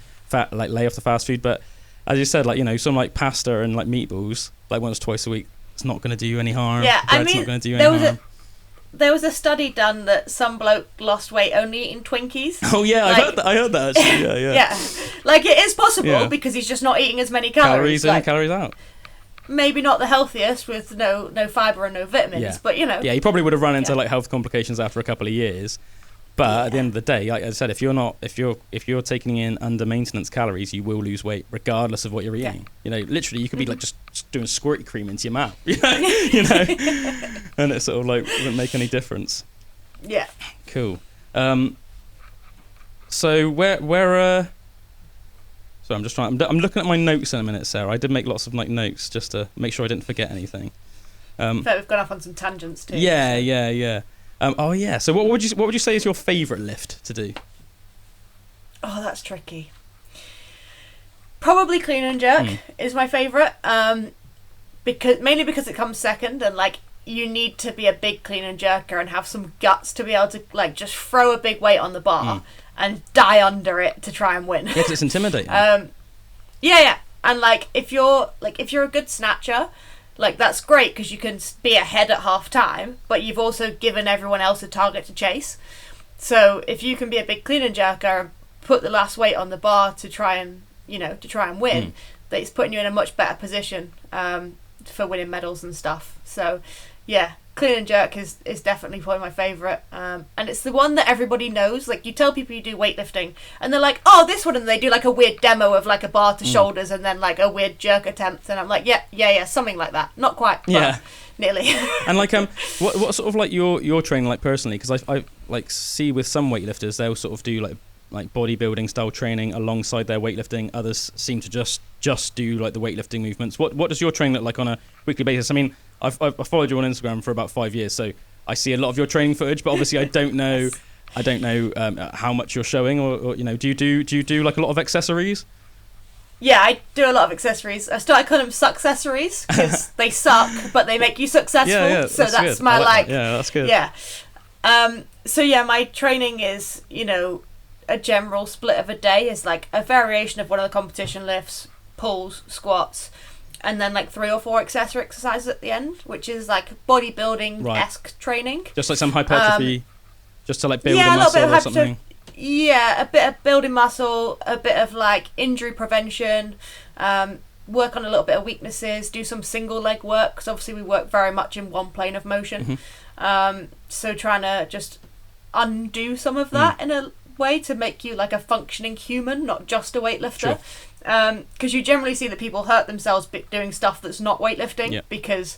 lay off the fast food. But as you said, like, you know, some like pasta and like meatballs, like once, twice a week, it's not going to do you any harm. Yeah, Bread's I mean, not going to do you any harm. There was a study done that some bloke lost weight only eating Twinkies. Oh yeah, like, I heard that actually. Yeah. Like, it is possible because he's just not eating as many calories. Calories in, calories out. Maybe not the healthiest with no fibre and no vitamins, but you know. Yeah, he probably would have run into like health complications after a couple of years. But at the end of the day, like I said, if you're taking in under maintenance calories, you will lose weight regardless of what you're eating. You know, literally, you could be like just doing squirty cream into your mouth, you know, and it sort of like wouldn't make any difference. Yeah. Cool. So where so I'm looking at my notes in a minute, Sarah. I did make lots of like notes just to make sure I didn't forget anything. So we've gone off on some tangents too. Yeah. So what would you say is your favourite lift to do? Oh, that's tricky. Probably clean and jerk is my favourite. Mainly because it comes second, and like, you need to be a big clean and jerker and have some guts to be able to like just throw a big weight on the bar and die under it to try and win. Yeah, 'cause it's intimidating. Yeah. And like, if you're a good snatcher, like, that's great because you can be ahead at half time, but you've also given everyone else a target to chase. So if you can be a big clean and jerker and put the last weight on the bar to try and win, that it's putting you in a much better position for winning medals and stuff. So yeah, clean and jerk is definitely probably my favourite, and it's the one that everybody knows. Like, you tell people you do weightlifting and they're like, oh, this one, and they do like a weird demo of like a bar to shoulders and then like a weird jerk attempt, and I'm like, yeah, something like that. Not quite, but nearly. And like, what sort of like your training like personally? Because I like see with some weightlifters, they'll sort of do like bodybuilding style training alongside their weightlifting. Others seem to just do like the weightlifting movements. What does your training look like on a weekly basis? I mean, I've followed you on Instagram for about 5 years, so I see a lot of your training footage, but obviously I don't know how much you're showing, or you know, do you do like a lot of accessories? Yeah, I do a lot of accessories. I started calling them successories because they suck, but they make you successful. Yeah, so that's good. my like. Yeah, that's good. Yeah. So yeah, my training is, you know, a general split of a day is like a variation of one of the competition lifts, pulls, squats, and then like 3 or 4 accessory exercises at the end, which is like bodybuilding-esque training. Just like some hypertrophy, just to like build a muscle or something. Yeah, a bit of building muscle, a bit of like injury prevention, work on a little bit of weaknesses, do some single leg work, because obviously we work very much in one plane of motion. So trying to just undo some of that in a way to make you like a functioning human, not just a weightlifter. Because you generally see that people hurt themselves doing stuff that's not weightlifting because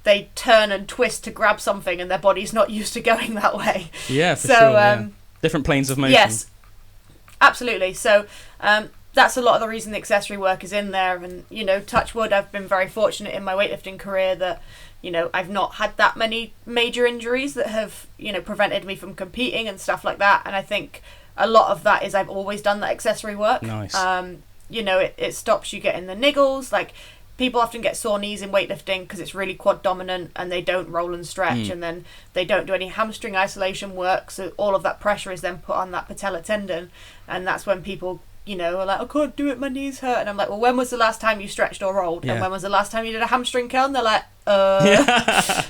they turn and twist to grab something and their body's not used to going that way. Yeah, for sure. Different planes of motion. Yes, absolutely. So that's a lot of the reason the accessory work is in there. And, you know, touch wood, I've been very fortunate in my weightlifting career that, you know, I've not had that many major injuries that have, you know, prevented me from competing and stuff like that. And I think a lot of that is I've always done that accessory work. Nice. You know, it stops you getting the niggles. Like, people often get sore knees in weightlifting because it's really quad dominant and they don't roll and stretch and then they don't do any hamstring isolation work. So all of that pressure is then put on that patella tendon. And that's when people, you know, are like, I can't do it, my knees hurt. And I'm like, well, when was the last time you stretched or rolled? And when was the last time you did a hamstring curl? And they're like,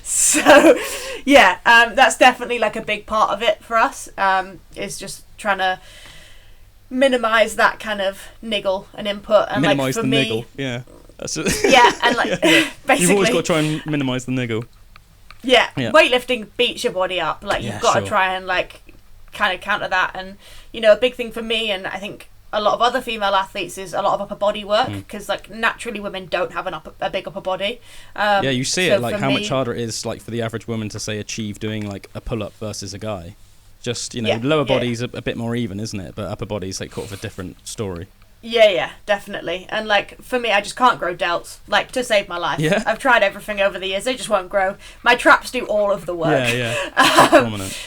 So, yeah, that's definitely like a big part of it for us, is just trying to minimise that kind of niggle and input. And minimise like, for the me, niggle, yeah. That's it. Yeah, and like, basically... You've always got to try and minimise the niggle. Yeah, weightlifting beats your body up. Like, you've got to sure. try and, like, kind of counter that. And, you know, a big thing for me, and I think a lot of other female athletes, is a lot of upper body work, because like naturally women don't have a big upper body. You see it, like how much harder it is, like for the average woman to say achieve doing like a pull up versus a guy. Just, you know, lower body's a bit more even, isn't it? But upper body's like kind of a different story. Yeah, definitely. And like for me, I just can't grow delts, like, to save my life. Yeah. I've tried everything over the years, they just won't grow. My traps do all of the work. Dominant.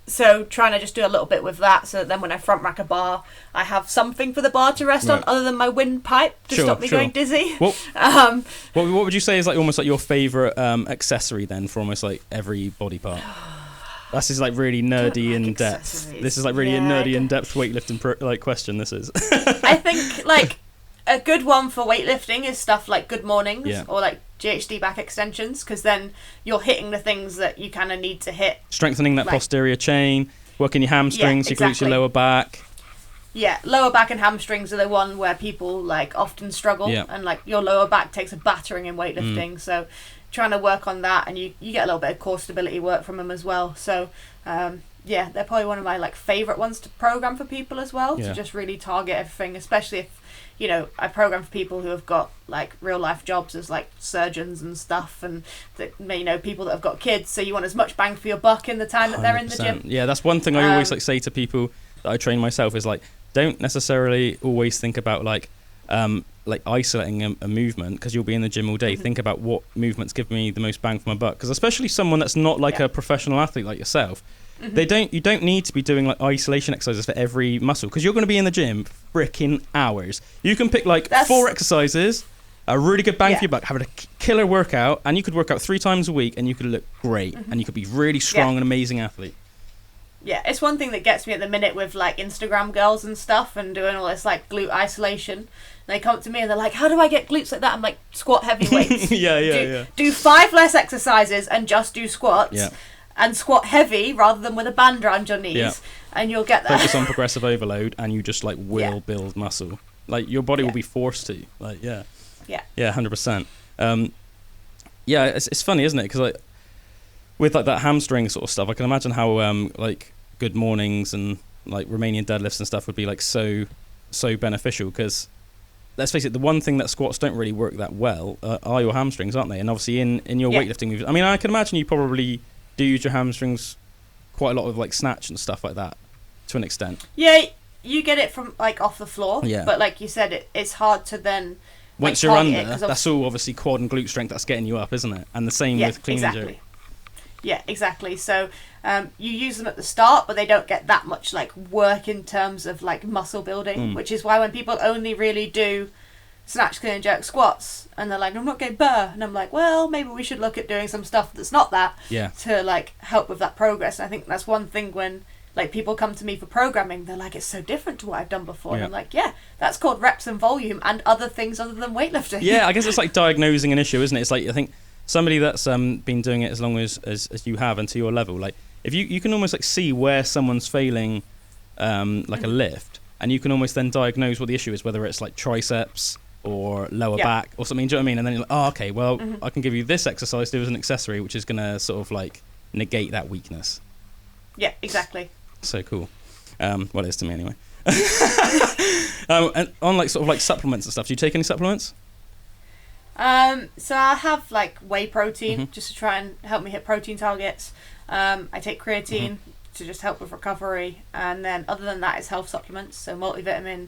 So trying to just do a little bit with that, so that then when I front rack a bar, I have something for the bar to rest on other than my windpipe to stop me going dizzy. What would you say is like almost like your favourite accessory then for almost like every body part? This is like really nerdy in depth. This is like really a nerdy in depth weightlifting question. This is. I think like a good one for weightlifting is stuff like good mornings or like GHD back extensions, because then you're hitting the things that you kind of need to hit. Strengthening that posterior chain, working your hamstrings, your glutes, your lower back. Yeah, lower back and hamstrings are the one where people like often struggle, and like your lower back takes a battering in weightlifting. So trying to work on that, and you get a little bit of core stability work from them as well. So they're probably one of my like favorite ones to program for people as well, to just really target everything, especially if, you know, I program for people who have got like real life jobs as like surgeons and stuff, and that, you know, people that have got kids, so you want as much bang for your buck in the time that they're in the gym. Yeah, that's one thing I always like say to people that I train myself is like, don't necessarily always think about like isolating a movement, because you'll be in the gym all day. Think about what movements give me the most bang for my buck, because especially someone that's not like a professional athlete like yourself, you don't need to be doing like isolation exercises for every muscle, because you're going to be in the gym freaking hours. You can pick like 4 exercises, a really good bang for your buck, have a killer workout, and you could work out 3 times a week and you could look great, and you could be really strong and amazing athlete. Yeah, it's one thing that gets me at the minute with like Instagram girls and stuff and doing all this like glute isolation. They come up to me and they're like, how do I get glutes like that? I'm like, squat heavy weights. Do 5 less exercises and just do squats. Yeah. And squat heavy rather than with a band around your knees, and you'll get there. Focus on progressive overload, and you just like will build muscle. Like your body will be forced to. Like 100%. It's funny, isn't it? Because like with like that hamstring sort of stuff, I can imagine how like good mornings and like Romanian deadlifts and stuff would be like so beneficial, because let's face it, the one thing that squats don't really work that well are your hamstrings, aren't they? And obviously in your weightlifting moves, I mean, I can imagine you probably do use your hamstrings quite a lot with like snatch and stuff like that to an extent. Yeah, you get it from like off the floor, but like you said, it's hard to then once you're under, that's all obviously quad and glute strength that's getting you up, isn't it? And the same with clean and jerk. Yeah, exactly. So you use them at the start, but they don't get that much like work in terms of like muscle building, which is why when people only really do snatch, clean and jerk, squats, and they're like, I'm not getting better, and I'm like, well, maybe we should look at doing some stuff that's not that to like help with that progress. And I think that's one thing when like people come to me for programming, they're like, it's so different to what I've done before. And I'm like, that's called reps and volume and other things other than weightlifting. Yeah, I guess it's like diagnosing an issue, isn't it? It's like, I think somebody that's been doing it as long as you have and to your level, like if you can almost like see where someone's failing, like a lift, and you can almost then diagnose what the issue is, whether it's like triceps or lower back or something. Do you know what I mean? And then you're like, oh, okay, well, I can give you this exercise to do as an accessory, which is gonna sort of like negate that weakness. Yeah, exactly. So cool. Well, it is to me anyway. And on like sort of like supplements and stuff, do you take any supplements? So I have like whey protein just to try and help me hit protein targets. I take creatine to just help with recovery, and then other than that, it's health supplements. So multivitamin,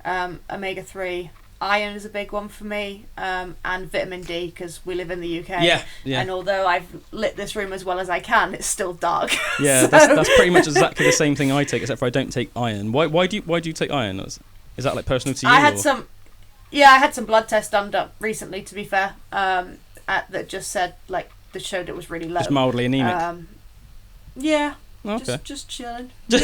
omega-3, iron is a big one for me, and vitamin D because we live in the UK. Yeah. And although I've lit this room as well as I can, it's still dark. Yeah, so... that's pretty much exactly the same thing I take, except for I don't take iron. Why do you take iron? Is that like personal to you? I had some blood tests done recently, to be fair, that just said like that showed it was really low. Just mildly anemic. Yeah. Oh, okay. Just chilling. Is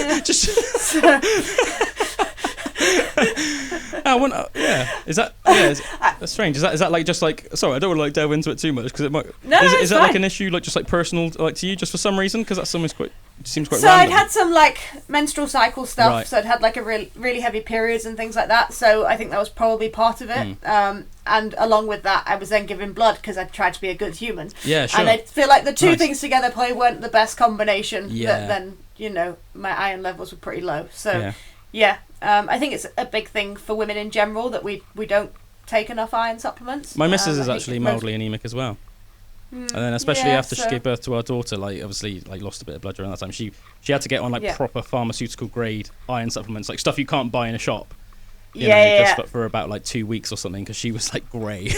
that that's strange. Is that like just like, sorry, I don't want to like delve into it too much because it might. Is that like an issue like just like personal like to you just for some reason, because that's almost seems quite so random. I'd had some like menstrual cycle stuff, right. So I'd had like a really heavy periods and things like that, so I think that was probably part of it. And along with that, I was then given blood because I tried to be a good human. Yeah, sure. And I feel like the two things together probably weren't the best combination. Yeah. Then my iron levels were pretty low. So yeah, I think it's a big thing for women in general that we don't take enough iron supplements. My missus is actually mildly anemic as well. And then especially after she gave birth to our daughter, like obviously like lost a bit of blood during that time. She had to get on like proper pharmaceutical grade iron supplements, like stuff you can't buy in a shop. Just for about like 2 weeks or something, because she was like grey.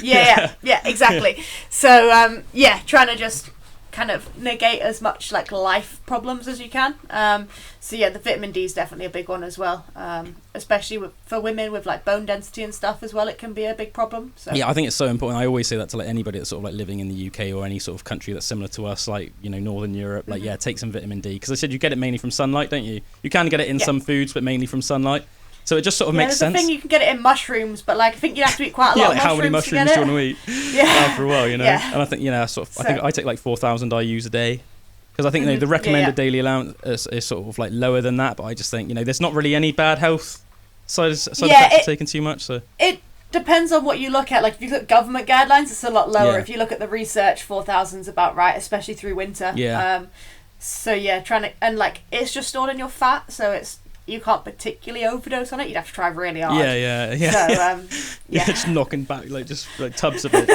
yeah, exactly. So trying to just kind of negate as much like life problems as you can. So yeah, the vitamin D is definitely a big one as well, especially for women with like bone density and stuff as well. It can be a big problem. So. Yeah, I think it's so important. I always say that to like anybody that's sort of like living in the UK or any sort of country that's similar to us, like Northern Europe. Like take some vitamin D, because I said you get it mainly from sunlight, don't you? You can get it in some foods, but mainly from sunlight. So it just sort of makes sense. There's a thing you can get it in mushrooms, but like I think you have to eat quite a lot of mushrooms. How many mushrooms do you want to eat? After a while, And I think I think I take like 4,000 IUs a day, because I think the recommended daily allowance is sort of like lower than that. But I just think there's not really any bad health side effects of taking too much. So it depends on what you look at. Like if you look at government guidelines, it's a lot lower. If you look at the research, 4,000's about right, especially through winter. So trying to, and like it's just stored in your fat, so you can't particularly overdose on it. You'd have to try really hard. So, just knocking back like just like tubs of it.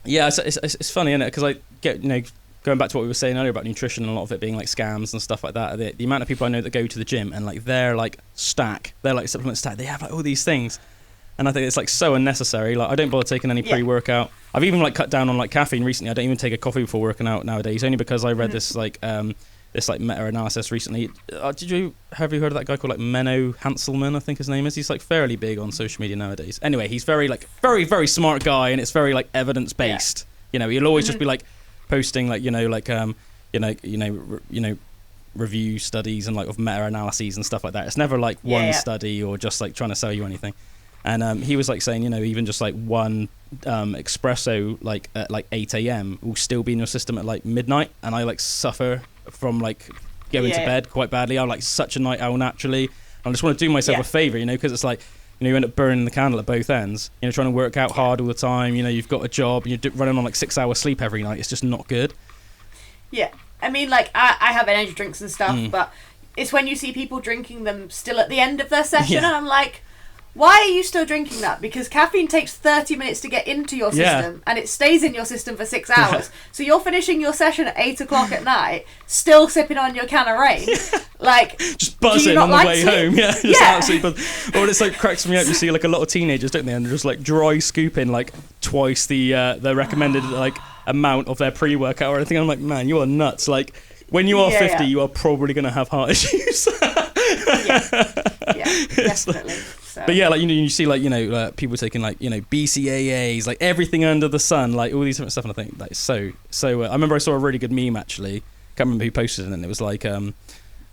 It's funny, isn't it? Because I get going back to what we were saying earlier about nutrition and a lot of it being like scams and stuff like that. The amount of people I know that go to the gym and like they're like supplement stack. They have like all these things, and I think it's like so unnecessary. Like I don't bother taking any pre-workout. I've even like cut down on like caffeine recently. I don't even take a coffee before working out nowadays, only because I read this like meta-analysis recently. Have you heard of that guy called like Menno Hanselman, I think his name is? He's like fairly big on social media nowadays. Anyway, he's very very smart guy, and it's very like evidence-based. He'll always just be like posting like review studies and like of meta-analyses and stuff like that. It's never like one study or just like trying to sell you anything. And he was like saying, even just like one espresso like at like 8 a.m. will still be in your system at like midnight, and I like suffer from like going to bed quite badly. I'm like such a night owl naturally. I just want to do myself a favour, because it's like you end up burning the candle at both ends. Trying to work out hard all the time. You've got a job and you're running on like 6 hours sleep every night. It's just not good. Yeah, I mean, like I have energy drinks and stuff, but it's when you see people drinking them still at the end of their session, and I'm like, why are you still drinking that? Because caffeine takes 30 minutes to get into your system, and it stays in your system for 6 hours. So you're finishing your session at 8 o'clock at night, still sipping on your can of rain. Like, just buzzing on the way home. Absolutely buzzing. Or it's like cracks me up. You see like a lot of teenagers, don't they? And they're just like dry scooping like twice the recommended like amount of their pre-workout or anything. I'm like, man, you are nuts. Like when you are 50, you are probably going to have heart issues. Definitely. So. But like you see like people taking like BCAAs, like everything under the sun, like all these different stuff, and I think like so I remember I saw a really good meme actually. Can't remember who posted it, and it was like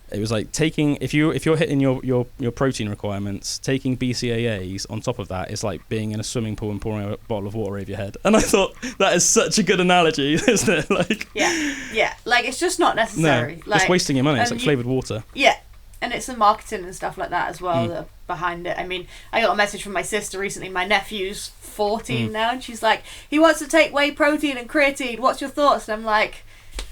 it was like taking if you're hitting your protein requirements, taking BCAAs on top of that is like being in a swimming pool and pouring a bottle of water over your head. And I thought that is such a good analogy, isn't it? Like yeah, like it's just not necessary. No, like, just wasting your money. It's like flavoured water. Yeah, and it's the marketing and stuff like that as well that are behind it. I mean, I got a message from my sister recently. My nephew's 14 now, and she's like, he wants to take whey protein and creatine. What's your thoughts? And I'm like,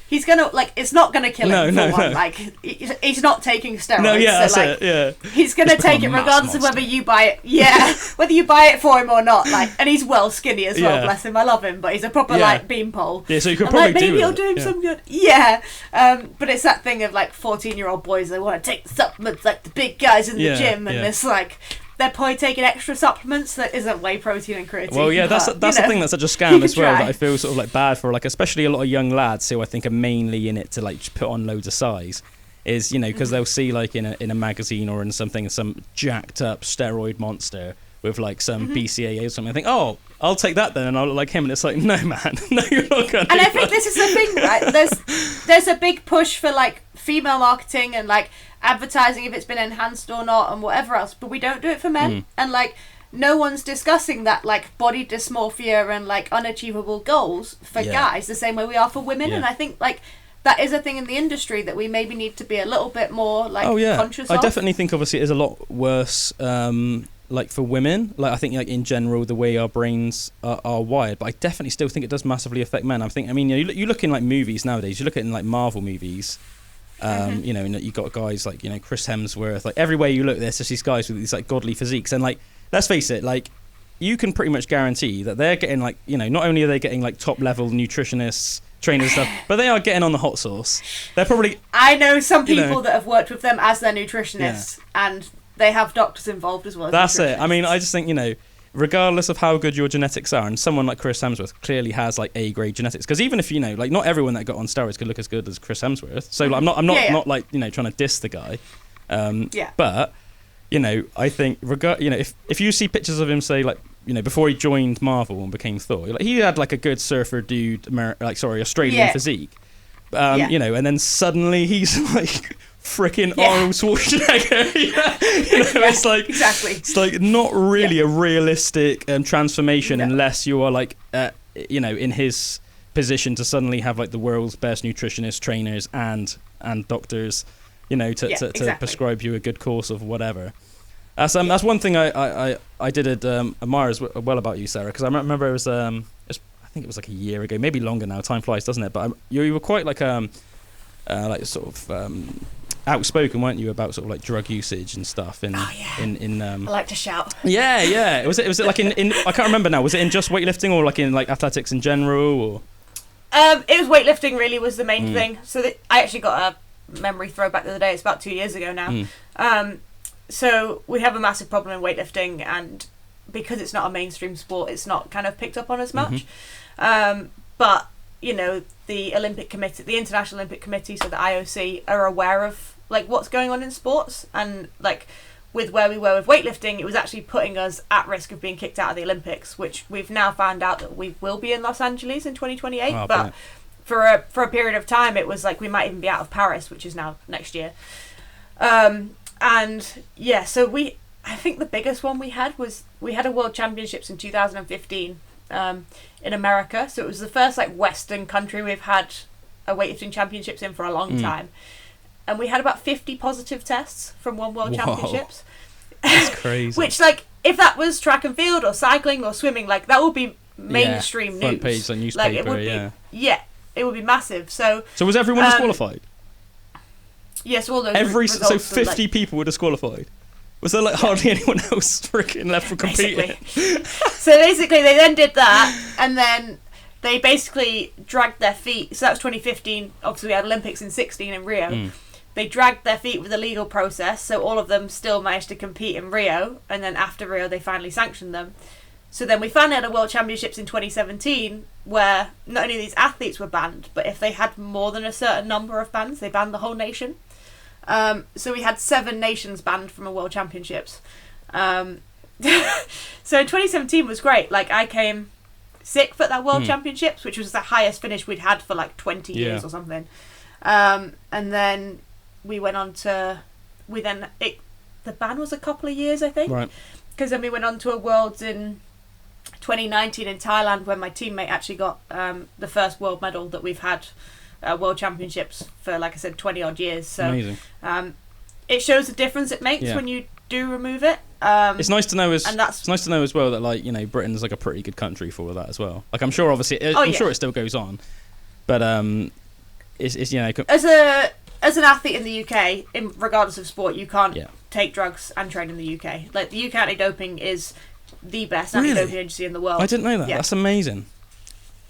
he's gonna it's not gonna kill him. No. Like he's not taking steroids. No, yeah, so, that's it. Yeah, he's gonna take it regardless of whether you buy it. Yeah, whether you buy it for him or not. Like, and he's well skinny as well. Bless him. I love him, but he's a proper like beanpole. Yeah, so you could probably maybe it'll do him some good. Yeah, but it's that thing of like 14-year-old boys. They want to take supplements like the big guys in the gym, and it's like. They're probably taking extra supplements that isn't whey protein and creatine. Well, yeah, that's the thing that's such a scam as well that I feel sort of like bad for, like especially a lot of young lads who I think are mainly in it to like put on loads of size. Is because they'll see like in a magazine or in something some jacked up steroid monster with like some BCAA or something. I think, oh, I'll take that then, and I'll look like him. And it's like, no, man, no, you're not going to. And I think this is the thing, right? There's a big push for like female marketing and like advertising if it's been enhanced or not and whatever else, but we don't do it for men. And like no one's discussing that like body dysmorphia and like unachievable goals for guys the same way we are for women. And I think like that is a thing in the industry that we maybe need to be a little bit more like conscious of. I definitely think obviously it is a lot worse like for women. Like I think like in general the way our brains are wired, but I definitely still think it does massively affect men. I mean you look in like movies nowadays, you look at in like Marvel movies. And you got guys like Chris Hemsworth, like everywhere you look there's just these guys with these like godly physiques, and like let's face it, like you can pretty much guarantee that they're getting like not only are they getting like top level nutritionists, trainers and stuff, but they are getting on the hot sauce. They're probably I know some people that have worked with them as their nutritionists and they have doctors involved as well. That's it. I mean, I just think regardless of how good your genetics are, and someone like Chris Hemsworth clearly has like A-grade genetics, because even if like not everyone that got on steroids could look as good as Chris Hemsworth, so like, I'm not like trying to diss the guy, but I think if you see pictures of him, say like before he joined Marvel and became Thor, like he had like a good surfer dude Australian physique, and then suddenly he's like freaking Arnold Schwarzenegger. It's like exactly. It's like not really a realistic transformation unless you are like in his position to suddenly have like the world's best nutritionists, trainers, and doctors, to prescribe you a good course of whatever. That's one thing I did admire as well about you, Sarah, because I remember it was I think it was like a year ago, maybe longer now. Time flies, doesn't it? But you were quite like sort of outspoken, weren't you, about sort of like drug usage and stuff in I like to shout. Yeah. Was it like in I can't remember now, was it in just weightlifting or like in like athletics in general, or it was weightlifting really was the main thing. So I actually got a memory throwback the other day. It's about 2 years ago now. So we have a massive problem in weightlifting, and because it's not a mainstream sport, it's not kind of picked up on as much. But the Olympic Committee, the International Olympic Committee, so the IOC, are aware of like what's going on in sports, and like with where we were with weightlifting, it was actually putting us at risk of being kicked out of the Olympics, which we've now found out that we will be in Los Angeles in 2028. But for a period of time, it was like we might even be out of Paris, which is now next year. And yeah, so I think the biggest one we had a World Championships in 2015 in America. So it was the first like Western country we've had a weightlifting championships in for a long time. And we had about 50 positive tests from one World Championships. That's crazy. Which, like, if that was track and field or cycling or swimming, like, that would be mainstream news. Front page on newspaper, like, it would it would be massive. So was everyone disqualified? Yes, all those so 50 people were disqualified. Was there like hardly anyone else freaking left for competing? So basically they then did that, and then they basically dragged their feet. So that was 2015. Obviously we had Olympics in 16 in Rio. They dragged their feet with the legal process, so all of them still managed to compete in Rio, and then after Rio they finally sanctioned them. So then we finally had a World Championships in 2017 where not only these athletes were banned, but if they had more than a certain number of bans, they banned the whole nation. So we had 7 nations banned from a World Championships. So in 2017 was great. Like, I came 6th at that World Championships, which was the highest finish we'd had for like 20 years or something. And then we went on to, the ban was a couple of years, I think. Right. Because then we went on to a Worlds in 2019 in Thailand, where my teammate actually got the first world medal that we've had, World Championships for, like I said, 20 odd years. So Amazing. It shows the difference it makes when you do remove it. It's nice to know it's nice to know as well that, like, you know, Britain's like a pretty good country for that as well. Like, I'm sure obviously I'm sure it still goes on, but it's you know, as an athlete in the UK, regardless of sport, you can't take drugs and train in the UK. Like, the UK anti-doping is the best anti-doping agency in the world. I didn't know that. That's amazing.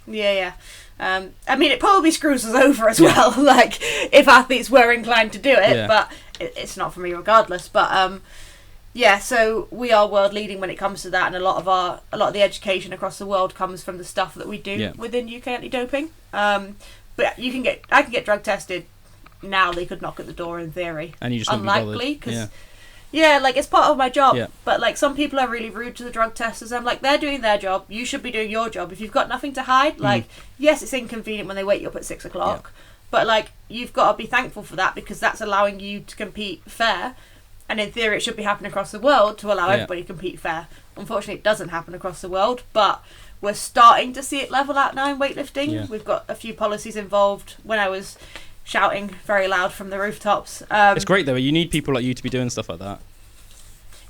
Yeah. I mean, it probably screws us over as well. Like, if athletes were inclined to do it, but it's not for me regardless. But so we are world leading when it comes to that, and a lot of the education across the world comes from the stuff that we do within UK anti-doping. But I can get drug tested now. They could knock at the door in theory. And you just unlikely because like, it's part of my job. But like, some people are really rude to the drug testers. I'm like, they're doing their job. You should be doing your job. If you've got nothing to hide, like, yes, it's inconvenient when they wake you up at 6 o'clock, but like, you've got to be thankful for that, because that's allowing you to compete fair. And in theory, it should be happening across the world to allow everybody to compete fair. Unfortunately, it doesn't happen across the world, but we're starting to see it level out now in weightlifting. We've got a few policies involved. When I was shouting very loud from the rooftops. It's great though. You need people like you to be doing stuff like that.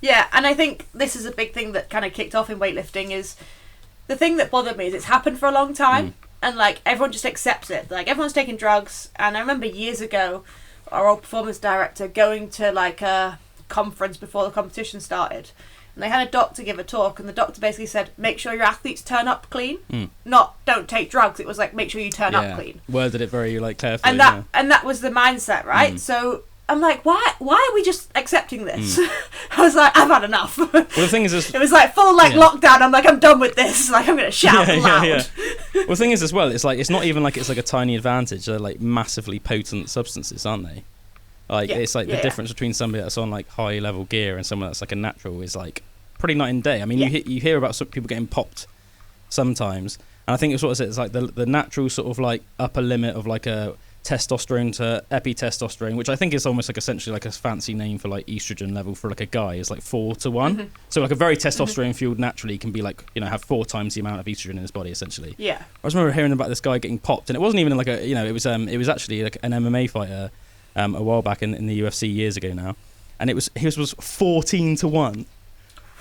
Yeah, and I think this is a big thing that kind of kicked off in weightlifting. Is the thing that bothered me is it's happened for a long time, and like, everyone just accepts it. Like, everyone's taking drugs, and I remember years ago, our old performance director going to like a conference before the competition started, and they had a doctor give a talk, and the doctor basically said, make sure your athletes turn up clean, not don't take drugs. It was like, make sure you turn up clean. Worded it very like carefully. And that was the mindset, right? So I'm like, why are we just accepting this? I was like, I've had enough. Well, the thing is, it was like full lockdown. I'm like, I'm done with this. Like, I'm gonna shout loud. Well, the thing is as well, it's like, it's not even like it's like a tiny advantage. They're like massively potent substances, aren't they? Like, it's like the difference between somebody that's on like high level gear and someone that's like a natural is like pretty night and day. I mean, you hear about some people getting popped sometimes, and I think it's what is it? It's like the natural sort of like upper limit of like a testosterone to epitestosterone, which I think is almost like essentially like a fancy name for like estrogen level for like a guy, is like 4-to-1. So like a very testosterone fueled naturally can be like, you know, have 4 times the amount of estrogen in his body essentially. I just remember hearing about this guy getting popped, and it wasn't even like a, you know, it was actually like an MMA fighter a while back in the UFC years ago now, and he was 14-to-1.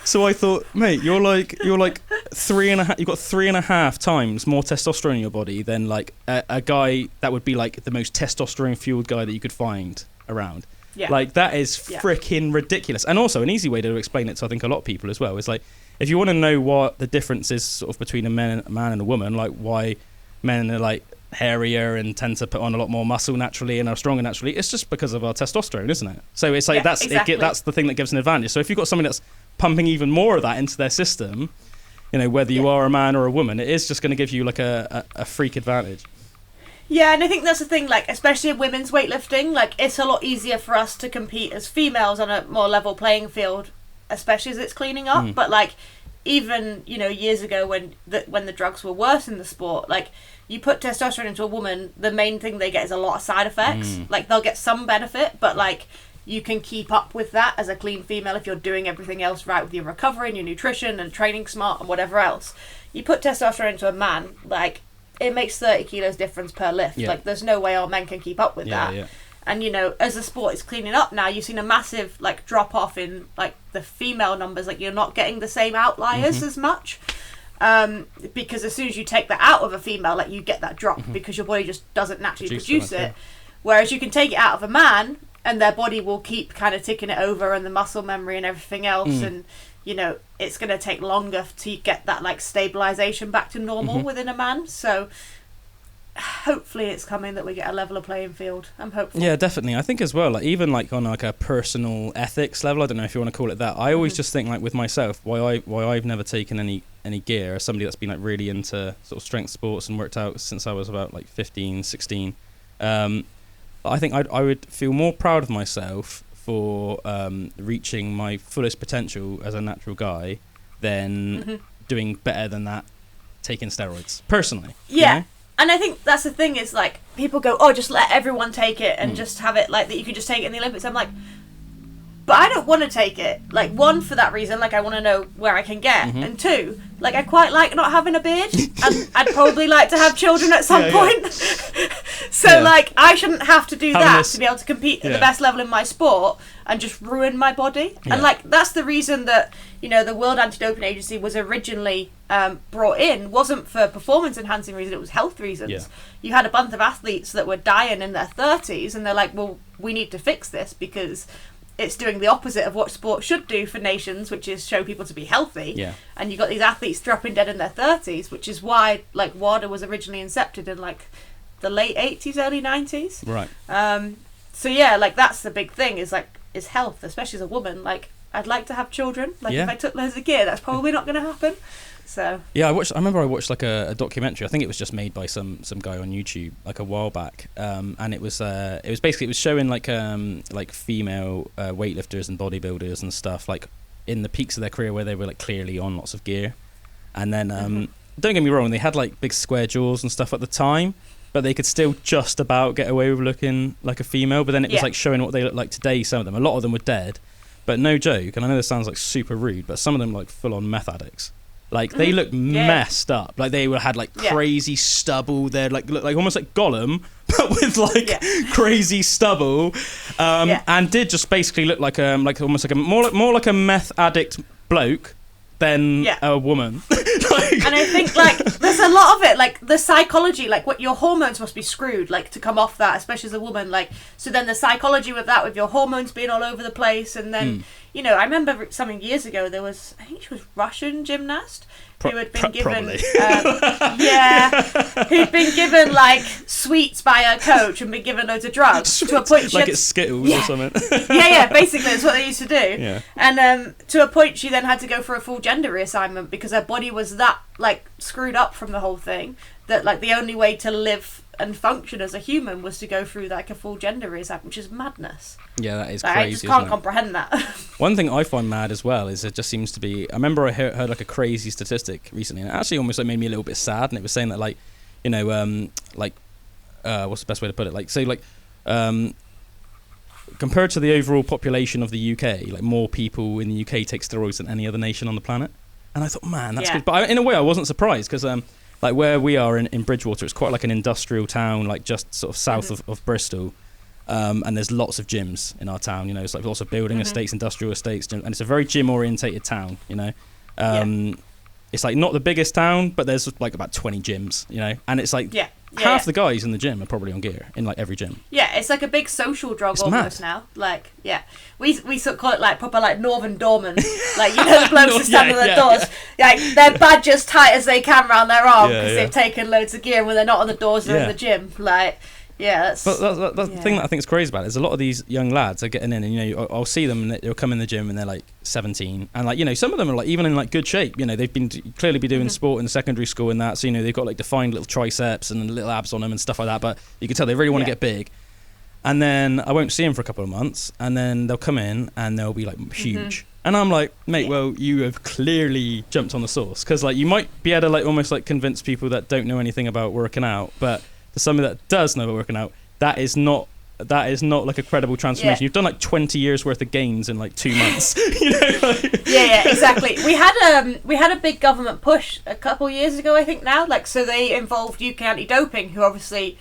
So I thought, mate, you're like 3.5. You've got 3.5 times more testosterone in your body than like a guy that would be like the most testosterone fueled guy that you could find around. Like, that is freaking ridiculous. And also, an easy way to explain it to, I think, a lot of people as well is like, if you want to know what the difference is sort of between a man and a woman, like why men are like hairier and tend to put on a lot more muscle naturally and are stronger naturally, it's just because of our testosterone, isn't it? So it's like that's the thing that gives an advantage. So if you've got something that's pumping even more of that into their system, you know, whether you are a man or a woman, it is just going to give you like a freak advantage. Yeah, and I think that's the thing, like, especially in women's weightlifting, like, it's a lot easier for us to compete as females on a more level playing field, especially as it's cleaning up. But like, even, you know, years ago when the drugs were worse in the sport, like, you put testosterone into a woman, the main thing they get is a lot of side effects. Like, they'll get some benefit, but like, you can keep up with that as a clean female if you're doing everything else right with your recovery and your nutrition and training smart and whatever else. You put testosterone into a man, like, it makes 30 kilos difference per lift. Like, there's no way our men can keep up with that. And, you know, as the sport is cleaning up now, you've seen a massive, like, drop off in, like, the female numbers. Like, you're not getting the same outliers as much. Because as soon as you take that out of a female, like, you get that drop because your body just doesn't naturally produce it. Whereas you can take it out of a man, and their body will keep kind of ticking it over, and the muscle memory and everything else. And, you know, it's going to take longer to get that, like, stabilization back to normal within a man. So hopefully it's coming that we get a leveler playing field. I'm hopeful. Yeah, definitely. I think as well, like, even like on like a personal ethics level, I don't know if you want to call it that, I always just think, like, with myself, why I've never taken any gear, as somebody that's been like really into sort of strength sports and worked out since I was about like 15, 16. I think I would feel more proud of myself for reaching my fullest potential as a natural guy than doing better than that taking steroids, personally. Yeah. You know? And I think that's the thing is, like, people go, oh, just let everyone take it and just have it like that. You can just take it in the Olympics. I'm like, but I don't want to take it. Like, one, for that reason, like, I want to know where I can get. And two, like, I quite like not having a beard. And I'd probably like to have children at some point. So, like, I shouldn't have to do that to be able to compete at the best level in my sport and just ruin my body. And, like, that's the reason that, you know, the World Anti-Doping Agency was originally brought in. Wasn't for performance-enhancing reasons, it was health reasons. Yeah. You had a bunch of athletes that were dying in their 30s, and they're like, well, we need to fix this because it's doing the opposite of what sport should do for nations, which is show people to be healthy. Yeah. And you got these athletes dropping dead in their 30s, which is why, like, WADA was originally incepted in, like, the late 80s, early 90s. Right. So, yeah, like, that's the big thing is health, especially as a woman. Like, I'd like to have children. Like, if I took loads of gear, that's probably not going to happen. So yeah, I remember I watched like a documentary. I think it was just made by some guy on YouTube like a while back, and it was showing like female weightlifters and bodybuilders and stuff like in the peaks of their career where they were like clearly on lots of gear, and then don't get me wrong, they had like big square jaws and stuff at the time, but they could still just about get away with looking like a female. But then it was like showing what they look like today. Some of them, a lot of them were dead, but no joke. And I know this sounds like super rude, but some of them like full on meth addicts. Like they looked messed up. Like they had like crazy stubble. They're like looked like almost like Gollum, but with like crazy stubble, and did just basically look like almost like a more like a meth addict bloke than a woman. And I think like there's a lot of it, like the psychology, like what your hormones must be screwed like to come off that, especially as a woman. Like so then the psychology with that, with your hormones being all over the place, and then you know, I remember something years ago, there was, I think she was Russian gymnast who had been given, who'd been given like sweets by her coach and been given loads of drugs to a point. Like it's Skittles or something. Basically, that's what they used to do. Yeah. And to a point, she then had to go for a full gender reassignment because her body was that like screwed up from the whole thing that like the only way to live and function as a human was to go through like a full gender reassignment, which is madness. Yeah, that is like, crazy. I just can't comprehend that. One thing I find mad as well is it just seems to be. I remember I heard like a crazy statistic recently, and it actually almost like made me a little bit sad. And it was saying that like, you know, what's the best way to put it? Like, say like, compared to the overall population of the UK, like more people in the UK take steroids than any other nation on the planet. And I thought, man, that's good. But in a way, I wasn't surprised because like where we are in Bridgewater, it's quite like an industrial town, like just sort of south of Bristol. And there's lots of gyms in our town, you know, it's like lots of building estates, industrial estates, and it's a very gym orientated town, you know. It's like not the biggest town, but there's like about 20 gyms, you know, and it's like half the guys in the gym are probably on gear in like every gym. Yeah, it's like a big social drug almost now. Like, we sort of call it like proper like Northern Doorman, like, you know, the blokes that stand on the doors, like their badge as tight as they can around their arm because they've taken loads of gear, and when they're not on the doors, they're in the gym, like. Yeah, that's... But that's the thing that I think is crazy about it is a lot of these young lads are getting in, and you know, I'll see them and they'll come in the gym and they're like 17, and like, you know, some of them are like even in like good shape, you know, they've been clearly be doing sport in secondary school and that, so you know, they've got like defined little triceps and little abs on them and stuff like that, but you can tell they really want to get big. And then I won't see them for a couple of months, and then they'll come in and they'll be like huge. And I'm like, mate, well, you have clearly jumped on the sauce, because like you might be able to like almost like convince people that don't know anything about working out, but to somebody that does know about working out, that is not like a credible transformation. You've done like 20 years worth of gains in like 2 months. You know, like... yeah, exactly. We had a big government push a couple years ago, I think now. Like, so they involved UK Anti-Doping, who obviously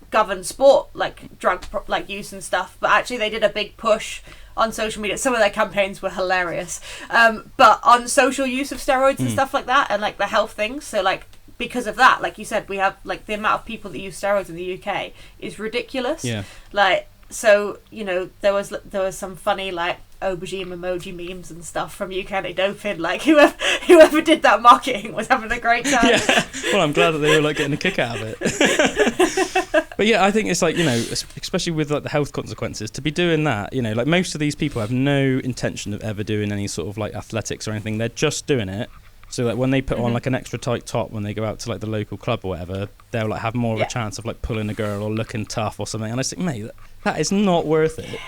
govern sport, like drug like use and stuff. But actually, they did a big push on social media. Some of their campaigns were hilarious, but on social use of steroids and stuff like that, and like the health things. So like. Because of that, like you said, we have like the amount of people that use steroids in the UK is ridiculous. Yeah. Like, so, you know, there was some funny like aubergine emoji memes and stuff from UK Anti-Doping. Like whoever did that marketing was having a great time. Yeah. Well, I'm glad that they were like getting a kick out of it. But yeah, I think it's like, you know, especially with like the health consequences, to be doing that, you know, like most of these people have no intention of ever doing any sort of like athletics or anything. They're just doing it. So that when they put on like an extra tight top when they go out to like the local club or whatever, they'll like have more of a chance of like pulling a girl or looking tough or something. And I think, mate, that is not worth it.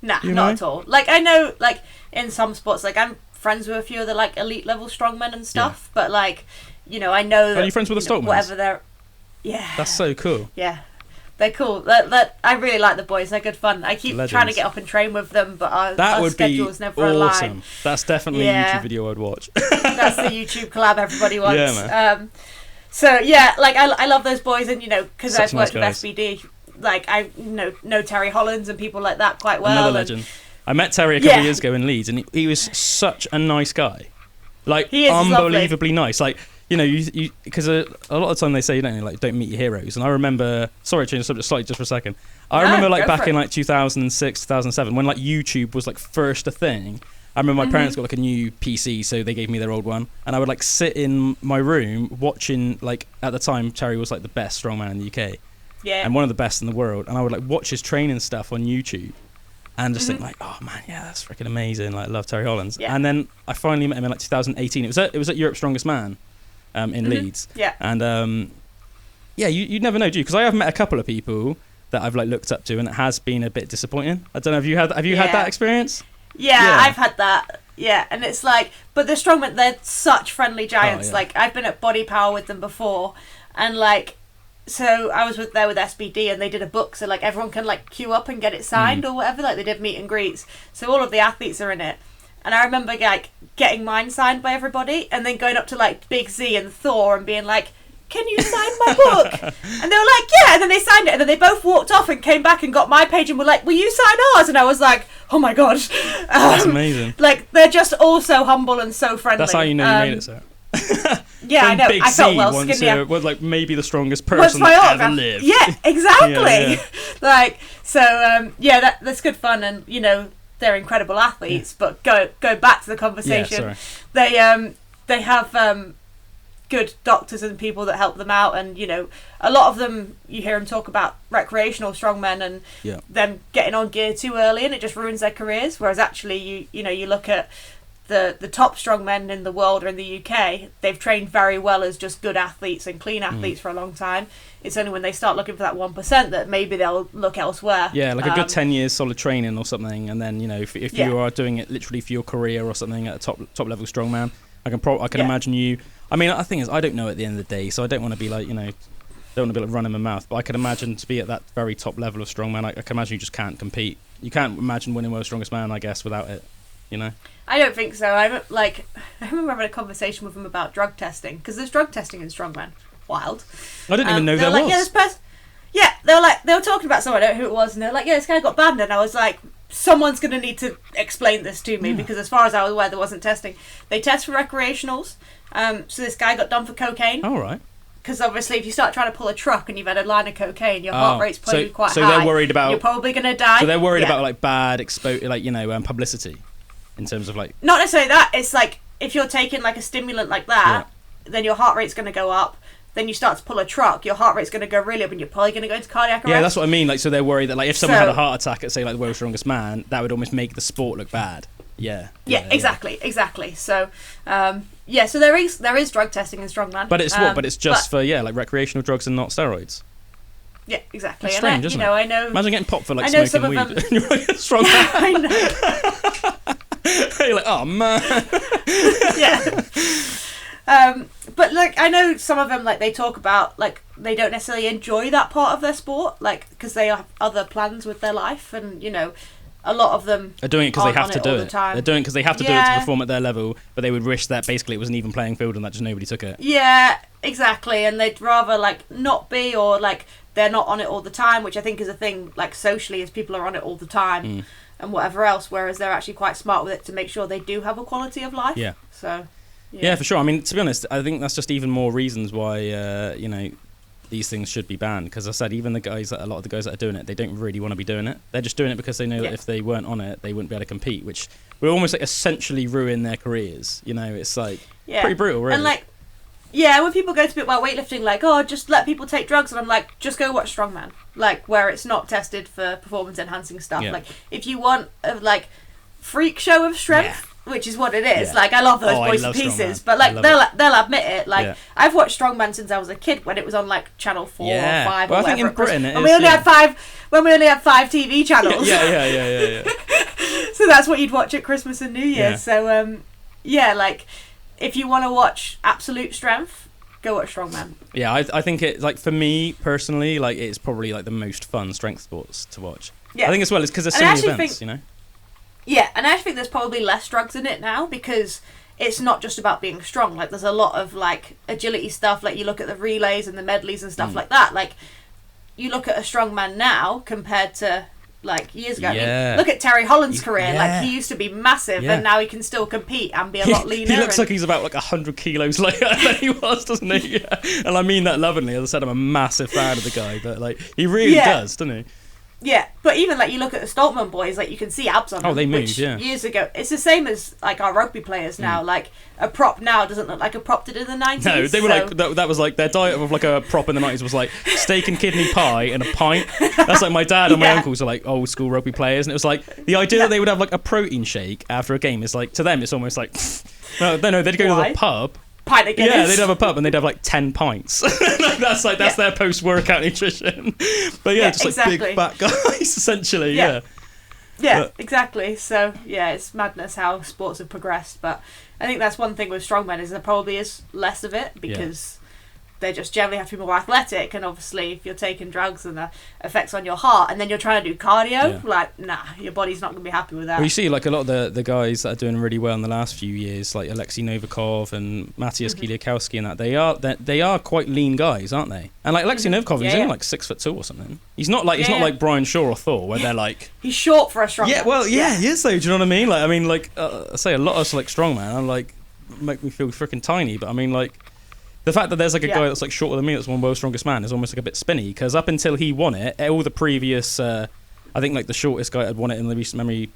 Nah, not at all. Like I know, like in some sports, like I'm friends with a few of the like elite level strongmen and stuff, but like, you know, I know. Are you friends with the Stoltmans? Whatever they're. Yeah. That's so cool. Yeah. They're cool. I really like the boys. They're good fun. I keep trying to get up and train with them, but our schedules never align. Awesome. That's definitely a YouTube video I'd watch. That's the YouTube collab everybody wants. Yeah, man. So yeah, like I love those boys, and because I've worked nice with SBD, like I know Terry Hollands and people like that quite well. Another legend. I met Terry a couple of years ago in Leeds, and he was such a nice guy. Like, he is unbelievably nice. Like, you because a lot of the time they say, don't meet your heroes. And I remember, sorry, change the subject slightly just for a second. I remember back in 2006, 2007, when YouTube was first a thing. I remember my parents got a new PC, so they gave me their old one, and I would sit in my room watching, at the time Terry was the best strongman in the UK, and one of the best in the world, and I would watch his training stuff on YouTube, and just think oh man, yeah, that's freaking amazing. I love Terry Hollands, and then I finally met him in 2018. It was at Europe's Strongest Man, in Leeds, and you never know, do you? Because I have met a couple of people that I've looked up to, and it has been a bit disappointing. I don't know, have you had that experience? Yeah, I've had that. Yeah, and it's but the strongmen, they're such friendly giants. I've been at Body Power with them before, and so I was there with SBD, and they did a book, so everyone can queue up and get it signed or whatever. They did meet and greets, so all of the athletes are in it. And I remember getting mine signed by everybody, and then going up to Big Z and Thor and being can you sign my book? And they were yeah, and then they signed it, and then they both walked off and came back and got my page and were will you sign ours? And I was oh my god, that's amazing. They're just all so humble and so friendly. That's how you know you made it, Sarah. Yeah, I know. Big I felt well once skinnier. Was maybe the strongest person that ever lived. Yeah, exactly. That's good fun, and they're incredible athletes. But go back to the conversation. Yeah, they have good doctors and people that help them out, and a lot of them, you hear them talk about recreational strongmen and them getting on gear too early, and it just ruins their careers. Whereas actually, you look at the top strongmen in the world or in the UK, they've trained very well as just good athletes and clean athletes for a long time. It's only when they start looking for that 1% that maybe they'll look elsewhere. Yeah, a good 10 years solid training or something, and then if you are doing it literally for your career or something at a top level strongman, I can imagine you. I mean, the thing is, I don't know at the end of the day, so I don't want to be don't want to be running my mouth. But I can imagine to be at that very top level of strongman, I can imagine you just can't compete. You can't imagine winning World's Strongest Man, I guess, without it. I don't think so. I remember having a conversation with them about drug testing, because there's drug testing in strongman. Wild. I didn't even know there was. They were talking about someone, I don't know who it was, and they were this guy got banned, and I was someone's going to need to explain this to me, because as far as I was aware, there wasn't testing. They test for recreationals. So this guy got done for cocaine. All right. Because obviously, if you start trying to pull a truck and you've had a line of cocaine, your heart rate's probably quite high. So they're worried about. You're probably going to die. So they're worried about bad publicity, in terms of Not necessarily that. It's if you're taking a stimulant like that, then your heart rate's going to go up. Then you start to pull a truck, your heart rate's going to go really up, and you're probably going to go into cardiac arrest. Yeah, that's what I mean. So they're worried that if someone had a heart attack at say the World's Strongest Man, that would almost make the sport look bad. Yeah, exactly. So, so there is drug testing in strongman. But it's But it's just for recreational drugs and not steroids. Yeah, exactly. That's strange, isn't it? I know. Imagine getting popped for smoking weed. And you're a strong man. I know. You're oh man. Yeah. But I know some of them they talk about they don't necessarily enjoy that part of their sport because they have other plans with their life, and a lot of them are doing it because they have to do it. They're doing it because they have to do it to perform at their level, but they would wish that basically it was an even playing field and that just nobody took it. Yeah, exactly, and they'd rather not be, or they're not on it all the time, which I think is a thing socially, is people are on it all the time and whatever else, whereas they're actually quite smart with it to make sure they do have a quality of life. Yeah. So. Yeah, for sure. I mean, to be honest, I think that's just even more reasons why these things should be banned. Because I said, even a lot of the guys that are doing it, they don't really want to be doing it. They're just doing it because they know that if they weren't on it, they wouldn't be able to compete, which would almost essentially ruin their careers. It's pretty brutal, really. And when people go to weightlifting, just let people take drugs, and I'm just go watch strongman, where it's not tested for performance enhancing stuff. Yeah. If you want a freak show of strength. Which is what it is. I love those boys to pieces, but they'll admit it. I've watched strongman since I was a kid, when it was on Channel 4 or 5 or whatever. I think in Britain when we only had 5 TV channels. Yeah. So that's what you'd watch at Christmas and New Year's. So if you want to watch absolute strength, go watch strongman. Yeah, I think it, like, for me personally, like, it's probably like the most fun strength sports to watch. Yeah. I think as well, it's because there's so many events, you know? Yeah, and I actually think there's probably less drugs in it now because it's not just about being strong. Like, there's a lot of, like, agility stuff. Like, you look at the relays and the medleys and stuff like that. Like, you look at a strongman now compared to, like, years ago. Yeah. I mean, look at Terry Holland's career. Yeah. Like, he used to be massive, and now he can still compete and be a lot leaner. He looks like he's about, like, 100 kilos lighter than he was, doesn't he? Yeah. And I mean that lovingly. As I said, I'm a massive fan of the guy, but, like, he really does, doesn't he? Yeah, but even, like, you look at the Stoltman boys, like, you can see abs on them. Oh, they move, which yeah. Years ago, it's the same as, like, our rugby players now. Like, a prop now doesn't look like a prop did in the 90s. No, they were like, that was like, their diet of, like, a prop in the 90s was, like, steak and kidney pie and a pint. That's, like, my dad and my uncles are, like, old school rugby players. And it was, like, the idea that they would have, like, a protein shake after a game is, like, to them, it's almost like, no, they'd go to the pub. Pint of Guinness. Yeah, they'd have a pub and they'd have like 10 pints. that's their post-workout nutrition. But just like big fat guys, essentially. Yeah, exactly. So it's madness how sports have progressed. But I think that's one thing with strongmen is there probably is less of it because they just generally have to be more athletic, and obviously if you're taking drugs and the effects on your heart and then you're trying to do cardio, like, nah, your body's not going to be happy with that. Well, you see, like, a lot of the guys that are doing really well in the last few years, like Alexei Novikov and Matthias Kiliakowski and that, they are quite lean guys, aren't they? And like Alexei Novikov, he's only like 6'2" or something. He's not like not like Brian Shaw or Thor, where they're like, he's short for a strongman. Yeah, well, he is though. Do you know what I mean? Like, I mean, like, I say a lot of like strongman, I'm like, make me feel freaking tiny, but I mean, like, the fact that there's like a guy that's like shorter than me that's one world's strongest man is almost like a bit spinny, because up until he won it, all the previous, I think like the shortest guy that had won it in the recent memory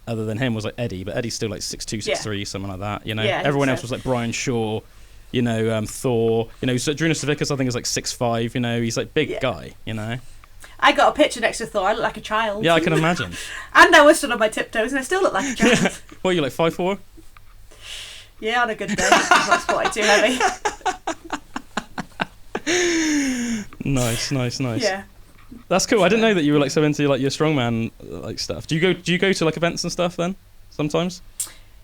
other than him was like Eddie, but Eddie's still like 6'2", 6'3", something like that, you know? Everyone else was like Brian Shaw, you know, Thor, you know, so Druna Savickas I think is like 6'5", you know, he's like big guy, you know? I got a picture next to Thor, I look like a child. Yeah, I can imagine. And I was stood on my tiptoes and I still look like a child. What, are you like 5'4"? Yeah, on a good day. I'm not squatted too heavy. Nice. Yeah, that's cool. I didn't know that you were like so into like your strongman like stuff. Do you go to like events and stuff then sometimes?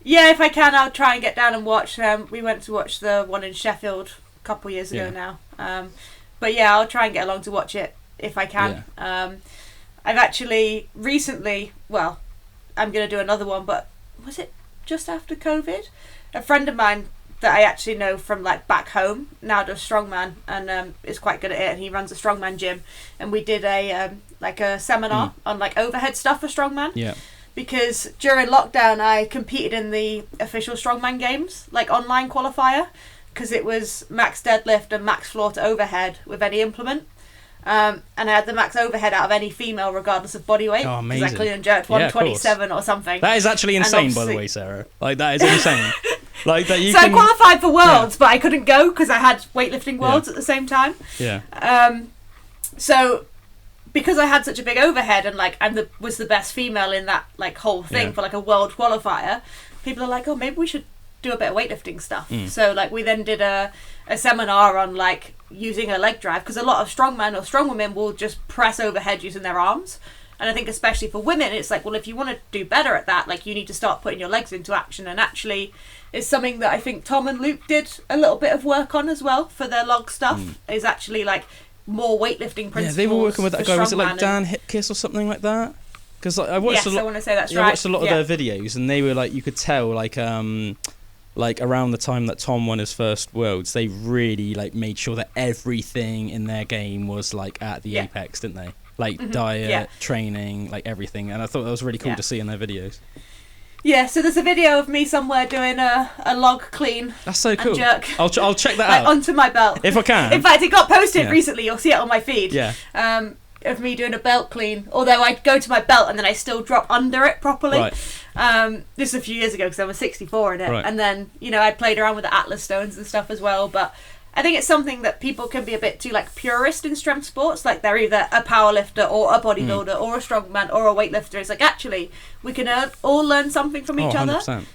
Yeah, if I can, I'll try and get down and watch. We went to watch the one in Sheffield a couple of years ago now. But yeah, I'll try and get along to watch it if I can. I've actually recently, well, I'm going to do another one, but was it just after COVID? A friend of mine that I actually know from like back home now does strongman and is quite good at it, and he runs a strongman gym, and we did a like a seminar on like overhead stuff for strongman. Yeah. Because during lockdown I competed in the official strongman games, like online qualifier, because it was max deadlift and max floor to overhead with any implement. And I had the max overhead out of any female regardless of body weight. Oh, amazing. Because I clean and jerked 127 or something. That is actually insane, by the way, Sarah. Like, that is insane. Like that you I qualified for Worlds, but I couldn't go because I had weightlifting Worlds at the same time. Yeah. So because I had such a big overhead and like was the best female in that like whole thing for like a world qualifier, people are like, oh, maybe we should do a bit of weightlifting stuff. So like we then did a seminar on like using a leg drive, because a lot of strongmen or strong women will just press overhead using their arms. And I think especially for women, it's like, well, if you want to do better at that, like you need to start putting your legs into action. And actually it's something that I think Tom and Luke did a little bit of work on as well for their log stuff, is actually like more weightlifting principles. Yeah, they were working with that guy, was it like Dan Hipkiss or something like that? Because like, I watched I want to say that's right. I watched a lot of their videos, and they were like, you could tell like around the time that Tom won his first Worlds, they really like made sure that everything in their game was like at the apex, didn't they? Like diet, training, like everything. And I thought that was really cool to see in their videos. Yeah, so there's a video of me somewhere doing a log clean. That's so cool. And jerk. I'll check that like, out. onto my belt. If I can. In fact, it got posted recently. You'll see it on my feed. Yeah. Of me doing a belt clean. Although I go to my belt and then I still drop under it properly. Right. This is a few years ago because I was 64 in it. Right. And then, you know, I played around with the Atlas stones and stuff as well. But I think it's something that people can be a bit too like purist in strength sports. Like they're either a powerlifter or a bodybuilder or a strongman or a weightlifter. It's like, actually, we can all learn something from each other. 100%.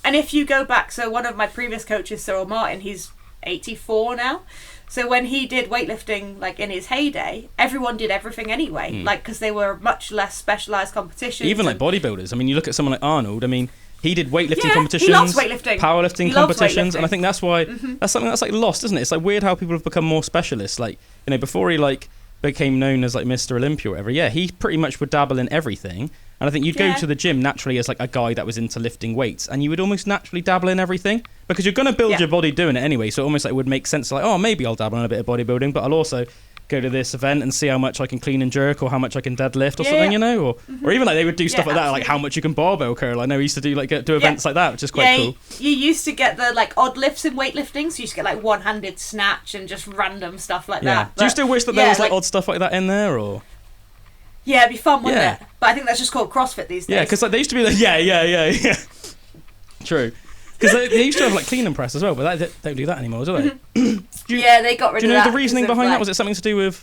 And if you go back, so one of my previous coaches, Cyril Martin, he's 84 now. So when he did weightlifting, like in his heyday, everyone did everything anyway, like because they were much less specialised competitions. Even like bodybuilders. I mean, you look at someone like Arnold. I mean, He did weightlifting Yeah, competitions, he loves weightlifting. powerlifting He loves competitions, weightlifting. and I think that's why that's something that's like lost, isn't it? It's like weird how people have become more specialists. Like, you know, before he like became known as like Mr. Olympia or whatever, yeah, he pretty much would dabble in everything. And I think you'd go to the gym naturally as like a guy that was into lifting weights, and you would almost naturally dabble in everything because you're going to build your body doing it anyway. So it almost like would make sense, like, oh, maybe I'll dabble in a bit of bodybuilding, but I'll also go to this event and see how much I can clean and jerk or how much I can deadlift or something, you know, or even like they would do stuff like that, like how much you can barbell curl. I know we used to do like do events like that, which is quite cool. You used to get the like odd lifts in weightlifting, so you used to get like one-handed snatch and just random stuff like that. Do you still wish that there was like odd stuff like that in there, or? Yeah, it'd be fun, wouldn't it? But I think that's just called CrossFit these days. Yeah, because like they used to be like, yeah. True. Because they used to have like clean and press as well, but they don't do that anymore, do they? They got rid of that. Do you know the reasoning behind that? Was it something to do with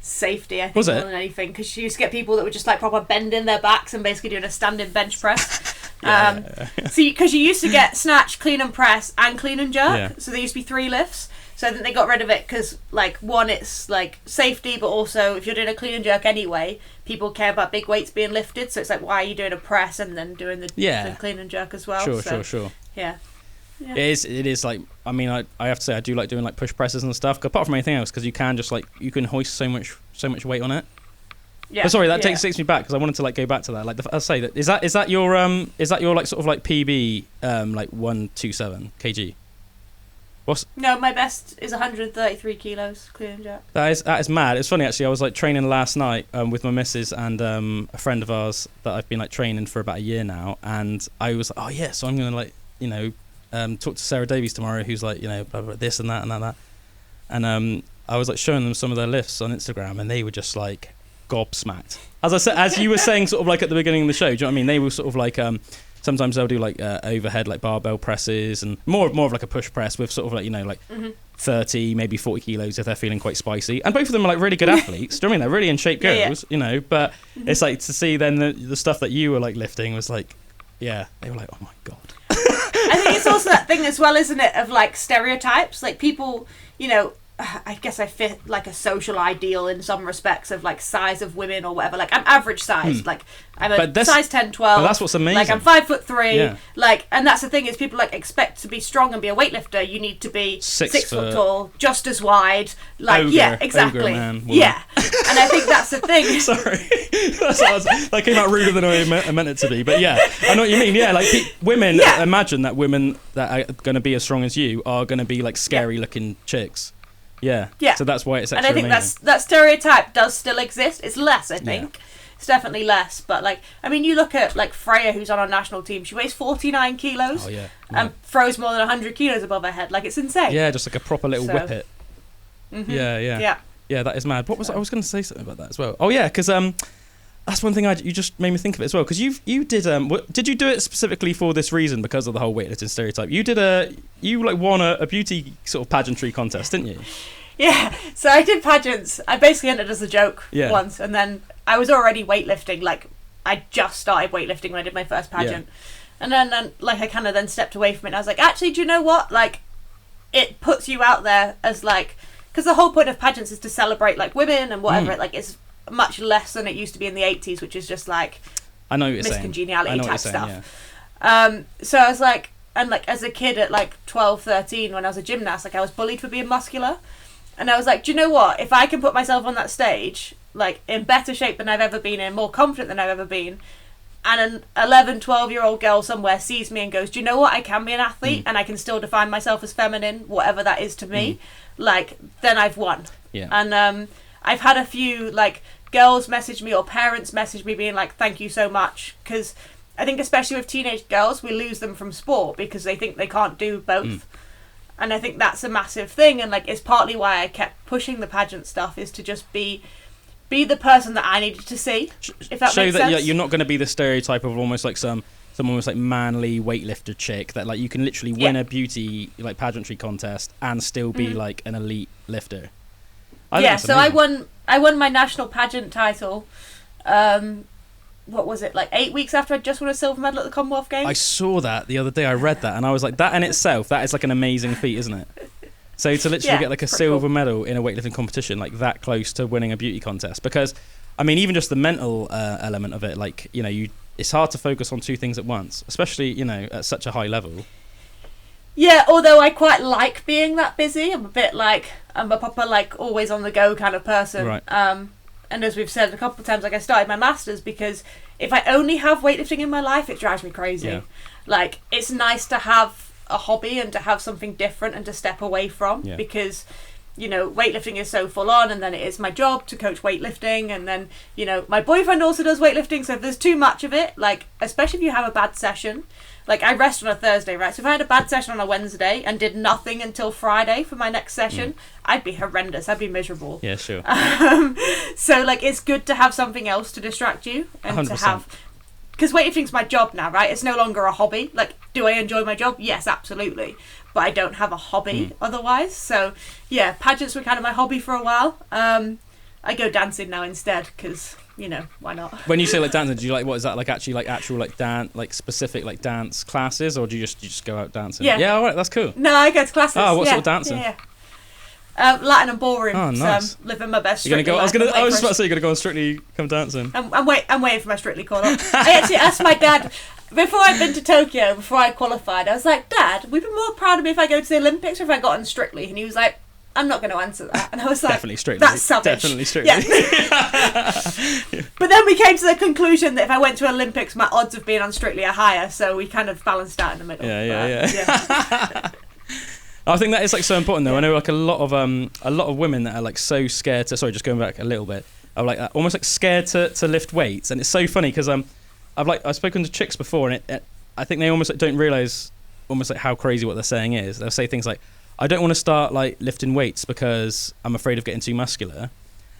safety? I think was it? more than anything, because you used to get people that were just like proper bending their backs and basically doing a standing bench press. So because you used to get snatch, clean and press, and clean and jerk, so there used to be 3 lifts. So I think they got rid of it because, like, one, it's like safety, but also if you're doing a clean and jerk anyway, people care about big weights being lifted. So it's like, why are you doing a press and then doing the clean and jerk as well? Sure. Yeah. It is like, I mean, I have to say I do like doing like push presses and stuff, apart from anything else, because you can just like you can hoist so much weight on it. Yeah. But sorry, that takes me back because I wanted to like go back to that. Like I'll say that is that your like sort of like PB like 127 kg. No, my best is 133 kilos clean and jerk. That is mad. It's funny actually. I was like training last night with my missus and a friend of ours that I've been like training for about a year now, and I was like, oh yeah, so I'm gonna like talk to Sara Davies tomorrow, who's like blah, blah, this and that and that, and I was like showing them some of their lifts on Instagram, and they were just like gobsmacked. As I said, as you were saying, sort of like at the beginning of the show. Do you know what I mean? They were sort of like sometimes they'll do like overhead like barbell presses and more of like a push press with sort of like 30 maybe 40 kilos if they're feeling quite spicy, and both of them are like really good athletes. Do you know what I mean? They're really in shape girls, but it's like to see then the stuff that you were like lifting was like, they were like, oh my god. I think it's also that thing as well, isn't it, of like stereotypes, like people, I guess I fit like a social ideal in some respects of like size of women or whatever. Like I'm average size, like I'm a size 10, 12. But that's what's amazing. Like I'm 5'3", like, and that's the thing is people like expect to be strong and be a weightlifter. You need to be 6 foot tall, just as wide. Like exactly, ogre man, and I think that's the thing. Sorry, that came out ruder than I meant it to be. But I know what you mean. Yeah, like women imagine that women that are going to be as strong as you are going to be like scary looking chicks. Yeah. So that's why it's actually and I think that stereotype does still exist. It's less, I think. It's definitely less. But like, I mean, you look at like Freya, who's on our national team. She weighs 49 kilos. Oh yeah. And throws more than 100 kilos above her head. Like it's insane. Yeah, just like a proper little whippet. Yeah, that is mad. What was I was going to say something about that as well? Oh yeah, because that's one thing you just made me think of it as well. Because you did did you do it specifically for this reason because of the whole weightlifting stereotype? You won a beauty sort of pageantry contest, didn't you? Yeah, so I did pageants. I basically entered as a joke once, and then I was already weightlifting. Like I just started weightlifting when I did my first pageant, and then like I kind of then stepped away from it. And I was like, actually, do you know what? Like, it puts you out there as like, because the whole point of pageants is to celebrate like women and whatever. Like it's much less than it used to be in the 80s, which is just like I know what you're miscongeniality type saying, stuff. So I was like, and like as a kid at like 12, 13, when I was a gymnast, like I was bullied for being muscular. And I was like, do you know what? If I can put myself on that stage, like in better shape than I've ever been in, more confident than I've ever been, and an 11, 12-year-old girl somewhere sees me and goes, do you know what? I can be an athlete and I can still define myself as feminine, whatever that is to me, like, then I've won. Yeah. And I've had a few, like, girls message me or parents message me being like, thank you so much. Because I think especially with teenage girls, we lose them from sport because they think they can't do both. And I think that's a massive thing, and like it's partly why I kept pushing the pageant stuff, is to just be the person that I needed to see. If that show makes that sense. You're not going to be the stereotype of almost like some almost like manly weightlifter chick that like you can literally win a beauty like pageantry contest and still be like an elite lifter. So I won my national pageant title. What was it, like 8 weeks after I just won a silver medal at the Commonwealth Games? I saw that the other day. I read that and I was like, that in itself, that is like an amazing feat, isn't it? So to literally get like a silver medal in a weightlifting competition, like that close to winning a beauty contest, because I mean, even just the mental element of it, like, it's hard to focus on two things at once, especially, you know, at such a high level. Yeah, although I quite like being that busy. I'm a proper like always on the go kind of person. Right. And as we've said a couple of times, like I started my masters because if I only have weightlifting in my life, it drives me crazy. Yeah. Like, it's nice to have a hobby and to have something different and to step away from, because, you know, weightlifting is so full on, and then it is my job to coach weightlifting, and then, you know, my boyfriend also does weightlifting, so if there's too much of it, like, especially if you have a bad session, like, I rest on a Thursday, right? So if I had a bad session on a Wednesday and did nothing until Friday for my next session, I'd be horrendous. I'd be miserable. Yeah, sure. So, like, it's good to have something else to distract you and 100%. to have... Because weightlifting's my job now, right? It's no longer a hobby. Like, do I enjoy my job? Yes, absolutely. But I don't have a hobby otherwise. So, yeah, pageants were kind of my hobby for a while. I go dancing now instead because... You know, why not? When you say like dancing, do you like, what is that, like actually like actual like dance, like specific like dance classes, or do you just go out dancing? Yeah, all right, that's cool. No, I go to classes. Oh, what sort of dancing? Latin and ballroom. Oh, nice. So I'm living my best. You're gonna go. I was just about to say you're gonna go on Strictly Come Dancing. I'm waiting for my Strictly call up. I actually asked my dad before I'd been to Tokyo, before I qualified. I was like, Dad, would you be more proud of me if I go to the Olympics or if I got on Strictly? And he was like, I'm not going to answer that. And I was like, definitely Strictly. That's savage. Definitely Strictly. Yeah. But then we came to the conclusion that if I went to Olympics, my odds of being on Strictly are higher. So we kind of balanced out in the middle. Yeah. I think that is like so important though. I know like a lot of women that are like so scared to. Sorry, just going back a little bit. Are like almost like scared to lift weights, and it's so funny because I've spoken to chicks before, and I think they almost like don't realize almost like how crazy what they're saying is. They'll say things like, I don't want to start like lifting weights because I'm afraid of getting too muscular.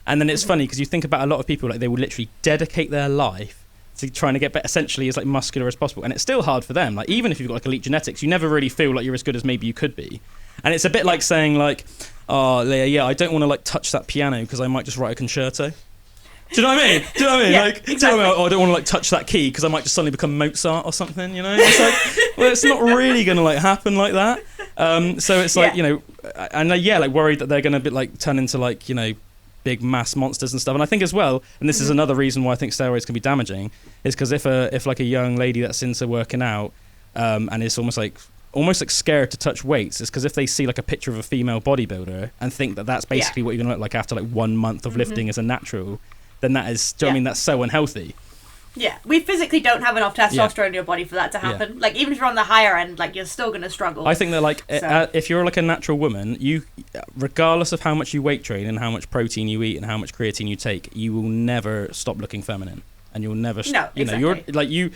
And then it's funny because you think about a lot of people, like they will literally dedicate their life to trying to get better, essentially as like muscular as possible. And it's still hard for them. Like even if you've got like elite genetics, you never really feel like you're as good as maybe you could be. And it's a bit like saying like, oh yeah, I don't want to like touch that piano because I might just write a concerto. Do you know what I mean? Do you know what I mean? Yeah, like, exactly. Do you know what I mean? Oh, I don't want to like touch that key because I might just suddenly become Mozart or something. You know? It's like, well, it's not really going to like happen like that. So it's like, you know, and like worried that they're going to be like turn into like, you know, big mass monsters and stuff. And I think as well, and this is another reason why I think steroids can be damaging, is because if like a young lady that's into working out and is almost like scared to touch weights, is because if they see like a picture of a female bodybuilder and think that that's basically what you're going to look like after like 1 month of lifting as a natural, then that is, do you know what I mean, that's so unhealthy. Yeah, we physically don't have enough testosterone in your body for that to happen. Like, even if you're on the higher end, like, you're still going to struggle. I think that, like, if you're, like, a natural woman, you, regardless of how much you weight train and how much protein you eat and how much creatine you take, you will never stop looking feminine. And you'll never... exactly. You're,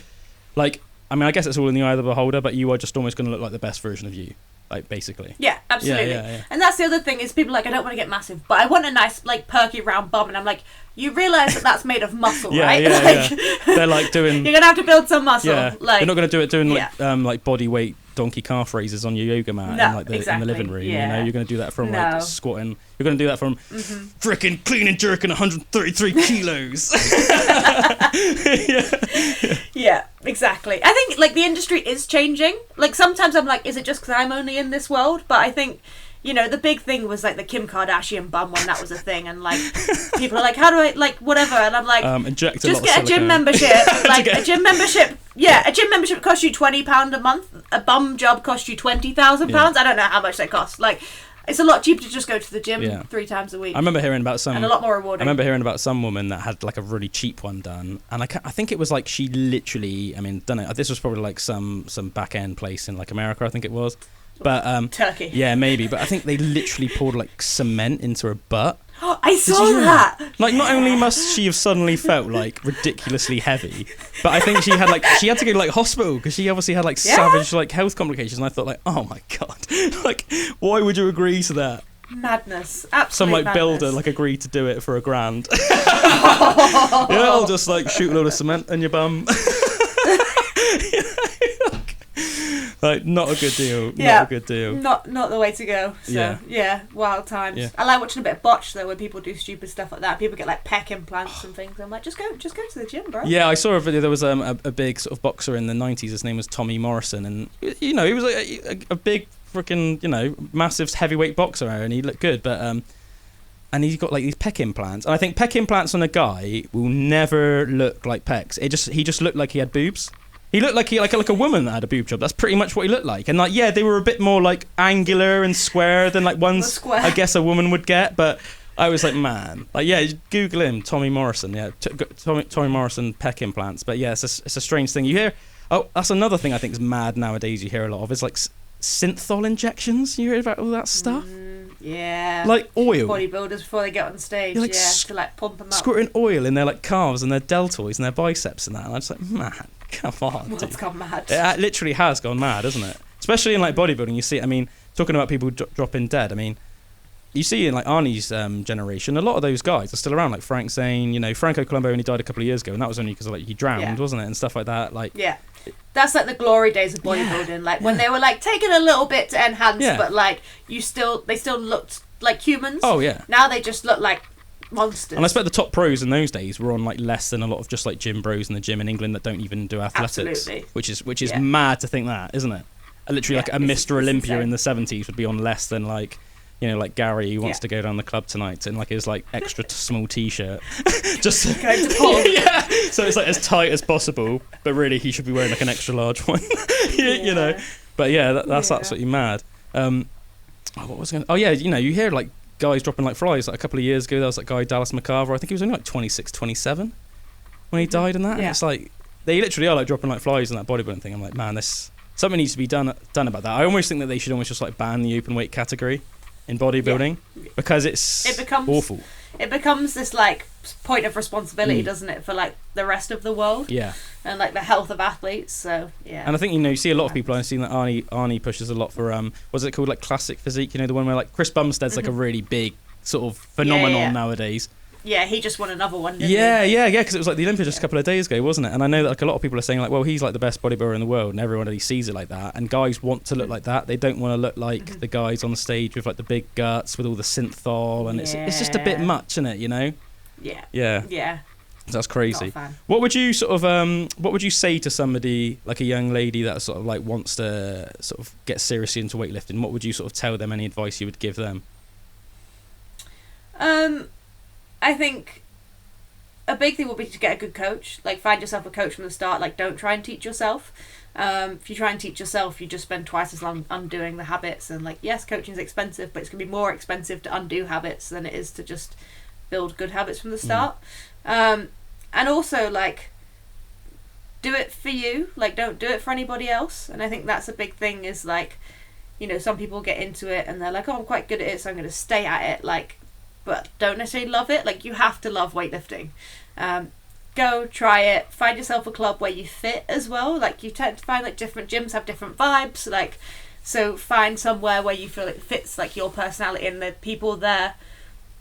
I mean, I guess it's all in the eye of the beholder, but you are just almost going to look like the best version of you. Like, basically. Yeah, absolutely. Yeah. And that's the other thing is people are like, I don't want to get massive, but I want a nice, like, perky round bum. And I'm like, you realise that that's made of muscle, right? Yeah. They're like doing... You're going to have to build some muscle. Yeah. Like, they're not going to do it doing like body weight donkey calf raises on your yoga mat in the living room. Yeah. You know, you're going to do that from like squatting. You're going to do that from freaking clean and jerking 133 kilos. Yeah, exactly. I think like the industry is changing. Like sometimes I'm like, is it just because I'm only in this world? But I think, you know, the big thing was like the Kim Kardashian bum when that was a thing, and like people are like, how do I like whatever? And I'm like, just get a gym membership. Like a gym membership. Yeah, a gym membership costs you £20 a month. A bum job costs you £20,000. I don't know how much they cost. Like, it's a lot cheaper to just go to the gym 3 times a week. I remember hearing about some... And a lot more rewarding. I remember hearing about some woman that had like a really cheap one done. And I think it was like she literally... I mean, don't know. This was probably like some back-end place in like America, I think it was. But Turkey. Yeah, maybe. But I think they literally poured like cement into her butt. Oh, I saw that. Like, not only must she have suddenly felt like ridiculously heavy, but I think she had to go to like hospital because she obviously had like savage like health complications. And I thought like, oh my god, like why would you agree to that? Madness, absolute Some like madness. builder like agreed to do it for $1,000. Yeah, I'll just like shoot a load of cement in your bum. Like, not a good deal. Yeah, not a good deal. Not the way to go. So yeah, wild times. Yeah. I like watching a bit of botch though, when people do stupid stuff like that. People get like pec implants and things. I'm like, just go to the gym, bro. Yeah, I saw a video. There was a big sort of boxer in the 90s. His name was Tommy Morrison, and you know he was like a big freaking massive heavyweight boxer, and he looked good. But and he's got like these pec implants. And I think pec implants on a guy will never look like pecs. He just looked like he had boobs. He looked like like a woman that had a boob job. That's pretty much what he looked like. And like, yeah, they were a bit more like angular and square than like ones I guess a woman would get. But I was like, man, like, yeah, Google him, Tommy Morrison. Yeah, Tommy Morrison pec implants. But yeah, it's a strange thing. You hear, oh, that's another thing I think is mad nowadays. You hear a lot of is like synthol injections. You hear about all that stuff? Yeah. Like oil. Bodybuilders before they get on stage, like to like pump them up. Squirting oil in their like calves and their deltoids and their biceps and that. And I'm just like, man, come on. It's gone mad. It literally has gone mad, hasn't it? Especially in like bodybuilding, you see. I mean, talking about people dropping dead. I mean, you see in like Arnie's generation, a lot of those guys are still around. Like Frank Zane, you know, Franco Columbo only died a couple of years ago, and that was only because like he drowned, wasn't it, and stuff like that. Like, yeah. That's like the glory days of bodybuilding, like when they were like taking a little bit to enhance, but like they still looked like humans. Oh yeah. Now they just look like monsters. And I expect the top pros in those days were on like less than a lot of just like gym bros in the gym in England that don't even do athletics. Absolutely. Which is mad to think that, isn't it? Literally like a Mr. Olympia in the 70s would be on less than like, you know, like Gary who wants to go down the club tonight in like his like extra small t-shirt. Just going to pull. Yeah. So it's like as tight as possible, but really he should be wearing like an extra large one. You know. But yeah, that's absolutely mad. What was going? Oh yeah, you know, you hear like guys dropping like flies. Like a couple of years ago, there was that guy Dallas McCarver. I think he was only like 26, 27 when he died in that. And it's like they literally are like dropping like flies in that bodybuilding thing. I'm like, man, something needs to be done about that. I almost think that they should almost just like ban the open weight category in bodybuilding because it becomes awful. It becomes this like point of responsibility, doesn't it, for like the rest of the world? Yeah. And like the health of athletes. So yeah. And I think, you know, you see a lot of people. I've seen that Arnie pushes a lot for what's it called, like classic physique? You know, the one where like Chris Bumstead's like a really big sort of phenomenon nowadays. Yeah, he just won another one, didn't he? Yeah, because it was like the Olympia just a couple of days ago, wasn't it? And I know that like a lot of people are saying like, well, he's like the best bodybuilder in the world, and everybody sees it like that. And guys want to look like that. They don't want to look like the guys on the stage with like the big guts with all the synthol, and it's just a bit much, isn't it? You know? Yeah. That's crazy. What would you sort of what would you say to somebody like a young lady that sort of like wants to sort of get seriously into weightlifting? What would you sort of tell them? Any advice you would give them? I think a big thing would be to get a good coach. Like, find yourself a coach from the start. Like, don't try and teach yourself. If you try and teach yourself, you just spend twice as long undoing the habits. And like, yes, coaching's expensive, but it's gonna be more expensive to undo habits than it is to just build good habits from the start. And also, like, do it for you. Like, don't do it for anybody else. And I think that's a big thing. Is like, you know, some people get into it and they're like, oh, I'm quite good at it, so I'm gonna stay at it. Like, but don't necessarily love it. Like, you have to love weightlifting. Go try it. Find yourself a club where you fit as well. Like, you tend to find like different gyms have different vibes. Like, so find somewhere where you feel it fits like your personality, and the people there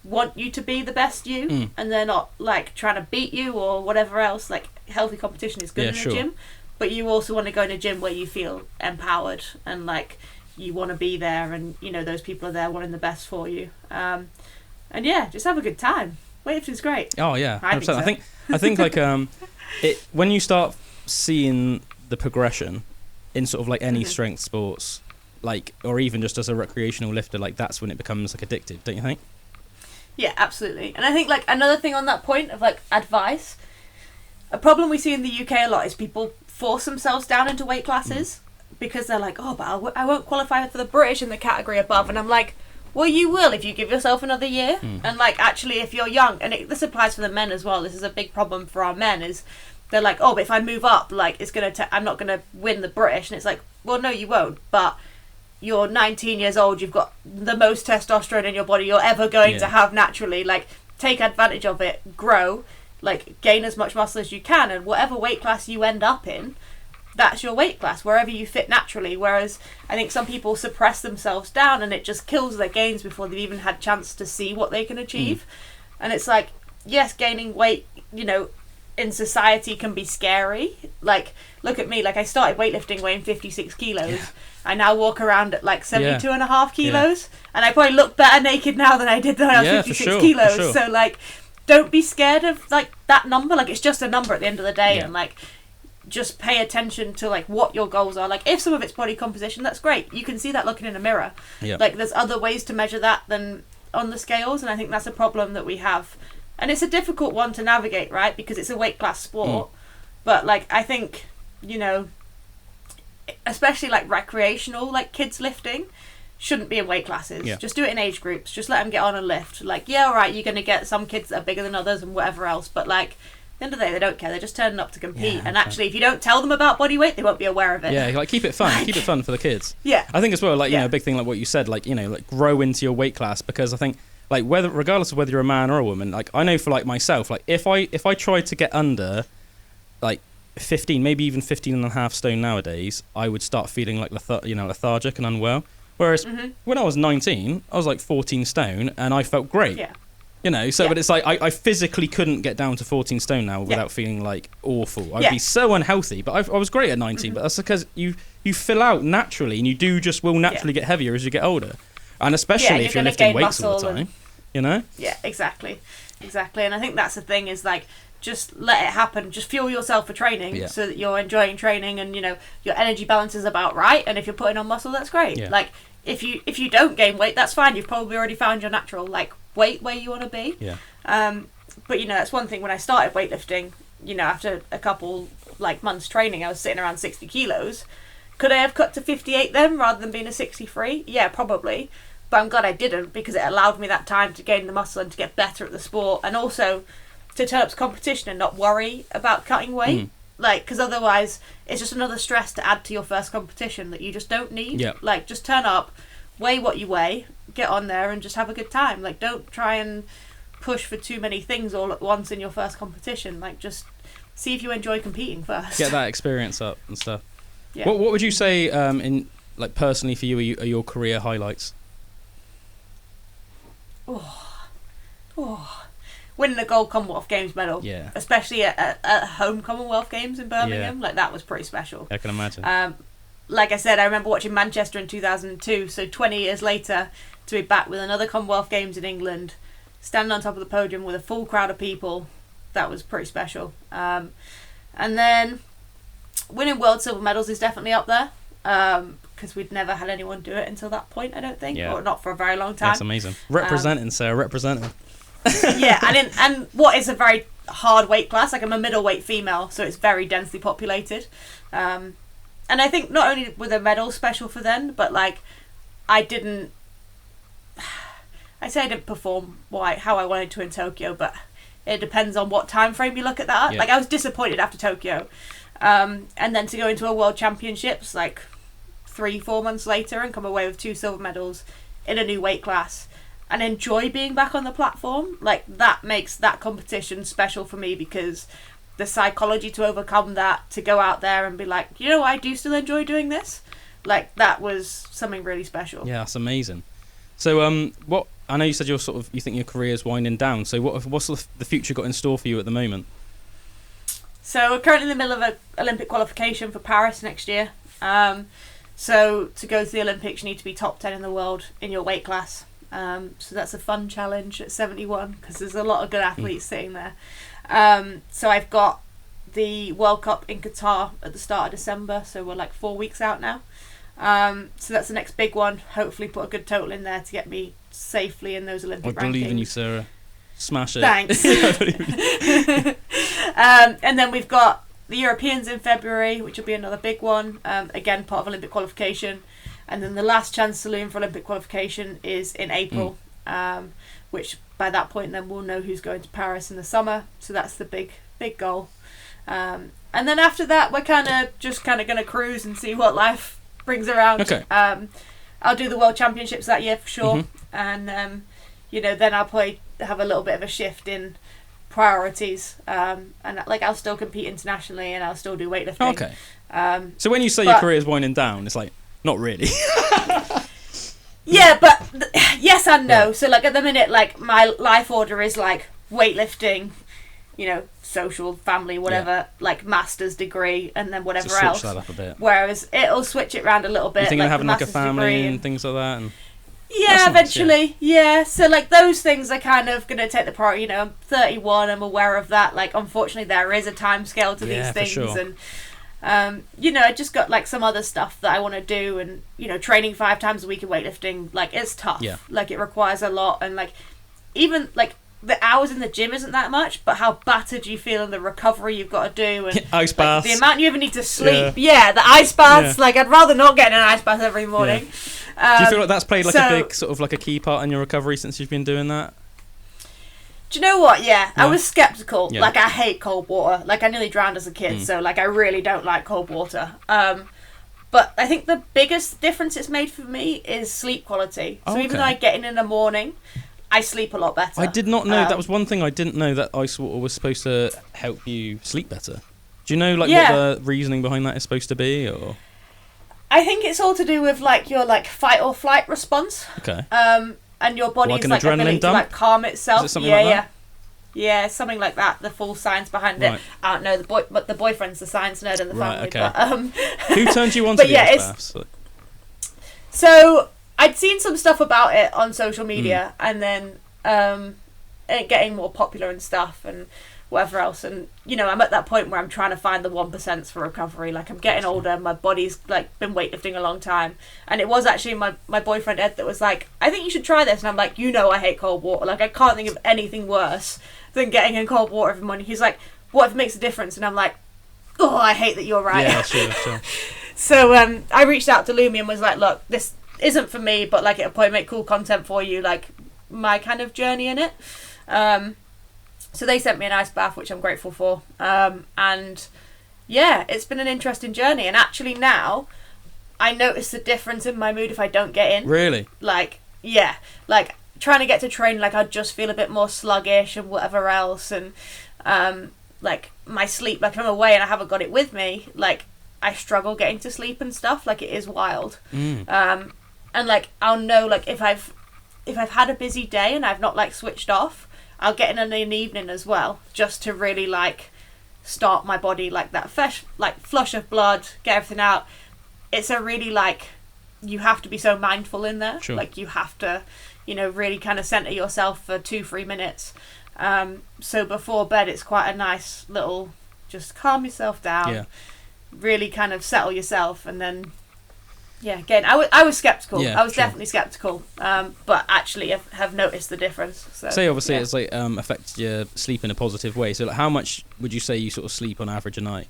want you to be the best you, and they're not like trying to beat you or whatever else. Like, healthy competition is good in a gym, but you also want to go in a gym where you feel empowered and like you want to be there, and you know those people are there wanting the best for you. And yeah, just have a good time. Weightlifting's great. Oh yeah, 100%. So. I think like it when you start seeing the progression in sort of like any strength sports, like, or even just as a recreational lifter, like that's when it becomes like addictive, don't you think? Yeah, absolutely. And I think like another thing on that point of like advice, a problem we see in the UK a lot is people force themselves down into weight classes because they're like, oh, but I won't qualify for the British in the category above, and I'm like, well, you will if you give yourself another year. And like, actually, if you're young, and this applies for the men as well, this is a big problem for our men, is they're like, oh, but if I move up, like, it's I'm not gonna win the British. And it's like, well, no, you won't, but you're 19 years old, you've got the most testosterone in your body you're ever going to have naturally. Like, take advantage of it, grow, like, gain as much muscle as you can, and whatever weight class you end up in, that's your weight class, wherever you fit naturally. Whereas I think some people suppress themselves down and it just kills their gains before they've even had chance to see what they can achieve. And it's like, yes, gaining weight, you know, in society can be scary. Like, look at me, like, I started weightlifting weighing 56 kilos. I now walk around at like 72 and a half kilos, and I probably look better naked now than I did when I was 56 kilos. So like, don't be scared of like that number. Like, it's just a number at the end of the day. And like, just pay attention to like what your goals are. Like, if some of it's body composition, that's great. You can see that looking in a mirror. Like, there's other ways to measure that than on the scales, and I think that's a problem that we have. And it's a difficult one to navigate, right? Because it's a weight class sport. But, like, I think, you know, especially, like, recreational, like, kids lifting shouldn't be in weight classes. Yeah. Just do it in age groups. Just let them get on and lift. Like, yeah, all right, you're going to get some kids that are bigger than others and whatever else. But, like, at the end of the day, they don't care. They're just turning up to compete. And actually, if you don't tell them about body weight, they won't be aware of it. Yeah, like, keep it fun. Keep it fun for the kids. Yeah. I think as well, like, you know, a big thing like what you said, like, you know, like, grow into your weight class, because I think, like, whether regardless of whether you're a man or a woman, like, I know for, like, myself, like, if I try to get under, like, 15, maybe even 15 and a half stone nowadays, I would start feeling like lethargic and unwell. Whereas when I was 19, I was like 14 stone and I felt great. Yeah. You know, so but it's like I physically couldn't get down to 14 stone now without feeling like awful. I'd be so unhealthy, but I was great at 19. But that's because you fill out naturally, and you will naturally get heavier as you get older, and especially if you're lifting weights all the time. You know. Yeah, exactly, and I think that's the thing is like, just let it happen. Just fuel yourself for training so that you're enjoying training, and you know your energy balance is about right. And if you're putting on muscle, that's great. Yeah. Like if you don't gain weight, that's fine. You've probably already found your natural like weight where you want to be. Yeah. But you know that's one thing. When I started weightlifting, you know after a couple like months training, I was sitting around 60 kilos. Could I have cut to 58 then rather than being a 63? Yeah, probably. But I'm glad I didn't, because it allowed me that time to gain the muscle and to get better at the sport, and also to turn up to competition and not worry about cutting weight. Like, because otherwise it's just another stress to add to your first competition that you just don't need. Like, just turn up, weigh what you weigh, get on there and just have a good time. Like, don't try and push for too many things all at once in your first competition. Like, just see if you enjoy competing first. Get that experience up and stuff. What would you say in like personally for you are your career highlights? Winning a gold Commonwealth Games medal, especially at home Commonwealth Games in Birmingham, like that was pretty special. I can imagine. Like I said, I remember watching Manchester in 2002, so 20 years later, to be back with another Commonwealth Games in England, standing on top of the podium with a full crowd of people, that was pretty special. And then winning world silver medals is definitely up there, because we'd never had anyone do it until that point, I don't think, or not for a very long time. That's amazing. Representing, Sarah, representing. And what is a very hard weight class, like I'm a middleweight female, so it's very densely populated, and I think not only were the medals special for then, but like I didn't perform how I wanted to in Tokyo, but it depends on what time frame you look at that. Like I was disappointed after Tokyo, and then to go into a world championships like 3-4 months later and come away with 2 silver medals in a new weight class and enjoy being back on the platform, like that makes that competition special for me, because the psychology to overcome that, to go out there and be like, you know, I do still enjoy doing this, like that was something really special. Yeah, that's amazing. So what I know you said you think your career is winding down, so what's the future got in store for you at the moment? So we're currently in the middle of an Olympic qualification for Paris next year. So to go to the Olympics you need to be top 10 in the world in your weight class. So that's a fun challenge at 71, because there's a lot of good athletes sitting there. So I've got the World Cup in Qatar at the start of December, so we're like 4 weeks out now. So that's the next big one. Hopefully put a good total in there to get me safely in those Olympic rankings. I believe in you, Sarah. Smash it. Thanks. And then we've got the Europeans in February, which will be another big one. Again, part of Olympic qualification. And then the last chance saloon for Olympic qualification is in April, which by that point then we'll know who's going to Paris in the summer. So that's the big goal. And then after that, we're kind of going to cruise and see what life brings around. Okay. I'll do the World Championships that year for sure. And, then I'll probably have a little bit of a shift in priorities. And like I'll still compete internationally and I'll still do weightlifting. Okay. So when you say your career is winding down, it's like, not really. Yeah, but yes and no. So like at the minute, like my life order is like weightlifting, social, family, whatever, like master's degree, and then whatever so else. Switch that up a bit. Whereas it'll switch it around a little bit. You think like of having like a family and and things like that? And yeah, eventually. Yeah. So like those things are kind of going to take the priority. I'm 31. I'm aware of that. Like unfortunately, there is a time scale to these things, for sure. and You know, I just got like some other stuff that I want to do, and you know, training 5 times a week in weightlifting, like it's tough. Yeah. Like it requires a lot, and like even like the hours in the gym isn't that much, but how battered you feel and the recovery you've got to do, and Ice baths. the amount you even need to sleep. Yeah, the ice baths. Like I'd rather not get in an ice bath every morning. Do you feel like that's played like a big sort of like a key part in your recovery since you've been doing that? Do you know what? Yeah, I was skeptical. Yeah. Like I hate cold water. Like I nearly drowned as a kid, so like I really don't like cold water. But I think the biggest difference it's made for me is sleep quality. So even though I get in the morning, I sleep a lot better. I did not know that was one thing I didn't know, that ice water was supposed to help you sleep better. Do you know like what the reasoning behind that is supposed to be, or? I think it's all to do with like your like fight or flight response. Okay. And your body's like an like adrenaline ability dump? to like calm itself. Is it something like that? Yeah, something like that. The full science behind it. I don't know but the boyfriend's the science nerd in the family. Okay. But, who turned you on to the ice baths? So I'd seen some stuff about it on social media, and then it getting more popular and stuff, and whatever else, and you know, I'm at that point where I'm trying to find the 1% for recovery. Like I'm getting older, my body's like been weightlifting a long time, and it was actually my boyfriend Ed that was like, I think you should try this, and I'm like, you know, I hate cold water. Like I can't think of anything worse than getting in cold water every morning. He's like, what if it makes a difference? And I'm like, oh, I hate that you're right. Yeah, sure. So I reached out to Lumi and was like, look, this isn't for me, but like it'll probably make cool content for you, like my kind of journey in it. So they sent me an ice bath, which I'm grateful for. And yeah, it's been an interesting journey. And actually now, I notice the difference in my mood if I don't get in. Really? Like, yeah. Like, trying to get to train, like, I just feel a bit more sluggish and whatever else. And, like, my sleep, like, if I'm away and I haven't got it with me, like, I struggle getting to sleep and stuff. Like, it is wild. And, like, I'll know, like, if I've had a busy day and I've not, like, switched off, I'll get in the evening as well, just to really like start my body like that fresh, like flush of blood, get everything out. It's a really like, you have to be so mindful in there. Sure. Like you have to, you know, really kind of center yourself for 2-3 minutes. So before bed, it's quite a nice little, just calm yourself down, really kind of settle yourself, and then. Yeah, again, I was sceptical. Yeah, I was definitely sceptical, but actually have noticed the difference. So, say obviously it's like affects your sleep in a positive way. So like, how much would you say you sort of sleep on average a night?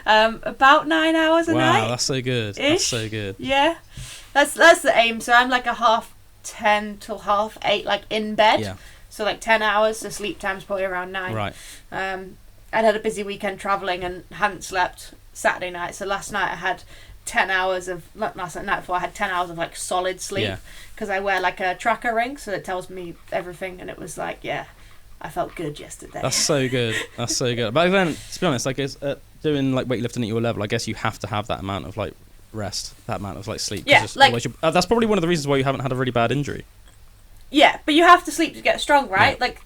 About 9 hours a night. Wow, that's so good. That's so good. Yeah, that's the aim. So I'm like a 10:30 till 8:30, like in bed. Yeah. So like 10 hours. So sleep time's probably around 9. Right. I'd had a busy weekend travelling and hadn't slept Saturday night, so last night I had 10 hours of night before I had 10 hours of like solid sleep, because I wear like a tracker ring, so it tells me everything, and it was like, I felt good yesterday. That's so good. That's so good. But then, to be honest, like doing like weightlifting at your level, I guess you have to have that amount of like rest, that amount of like sleep. Yeah, like that's probably one of the reasons why you haven't had a really bad injury. Yeah, but you have to sleep to get strong, right? Yeah. Like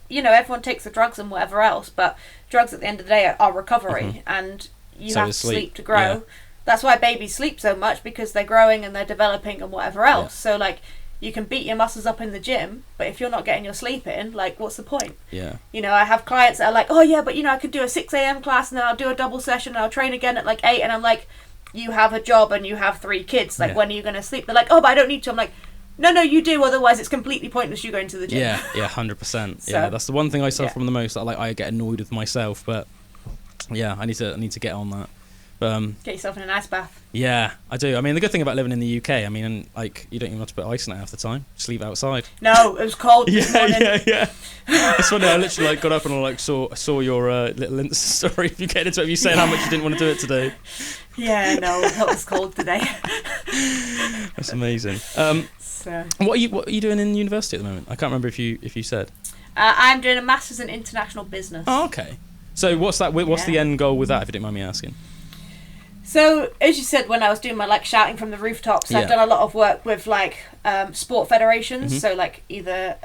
you know, everyone takes the drugs and whatever else, but drugs at the end of the day are recovery, and you have to sleep to grow. Yeah. That's why babies sleep so much, because they're growing and they're developing and whatever else. So like, you can beat your muscles up in the gym, but if you're not getting your sleep in, like, what's the point? Yeah. You know, I have clients that are like, oh yeah, but you know, I could do a 6 a.m. class and then I'll do a double session and I'll train again at like 8, and I'm like, you have a job and you have 3 kids. Like, when are you going to sleep? They're like, oh, but I don't need to. I'm like, no, you do. Otherwise, it's completely pointless you going to the gym. Yeah, 100%. So, yeah, that's the one thing I suffer from the most. That I get annoyed with myself, but yeah, I need to get on that. But, get yourself in an ice bath. Yeah, I do. I mean, the good thing about living in the UK, I mean, like, you don't even have to put ice in it half the time. Just leave it outside. No, it was cold this morning. Yeah. It's funny. I literally like got up and I like saw your little Insta story. If you get into it, you saying how much you didn't want to do it today. Yeah, no, that was cold today. That's amazing. What are you doing in university at the moment? I can't remember if you said. I'm doing a master's in international business. Oh, okay. So what's that? What's the end goal with that? If you don't mind me asking. So, as you said, when I was doing my like shouting from the rooftops, I've done a lot of work with like sport federations. Mm-hmm. So like either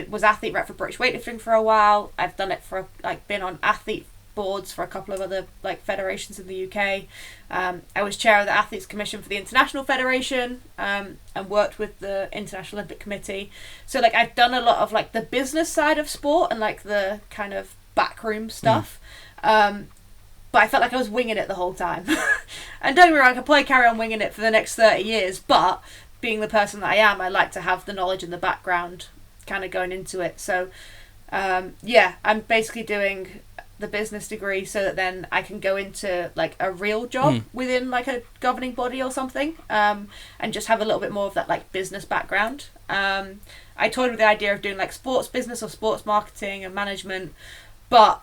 was athlete rep for British weightlifting for a while. I've done it for like been on athlete boards for a couple of other like federations in the UK. I was chair of the Athletes Commission for the International Federation, and worked with the International Olympic Committee. So like I've done a lot of like the business side of sport and like the kind of backroom stuff. But I felt like I was winging it the whole time. And don't get me wrong, I could probably carry on winging it for the next 30 years, but being the person that I am, I like to have the knowledge in the background kind of going into it. So, I'm basically doing the business degree so that then I can go into like a real job within like a governing body or something, and just have a little bit more of that like business background. I toyed with the idea of doing like sports business or sports marketing and management, but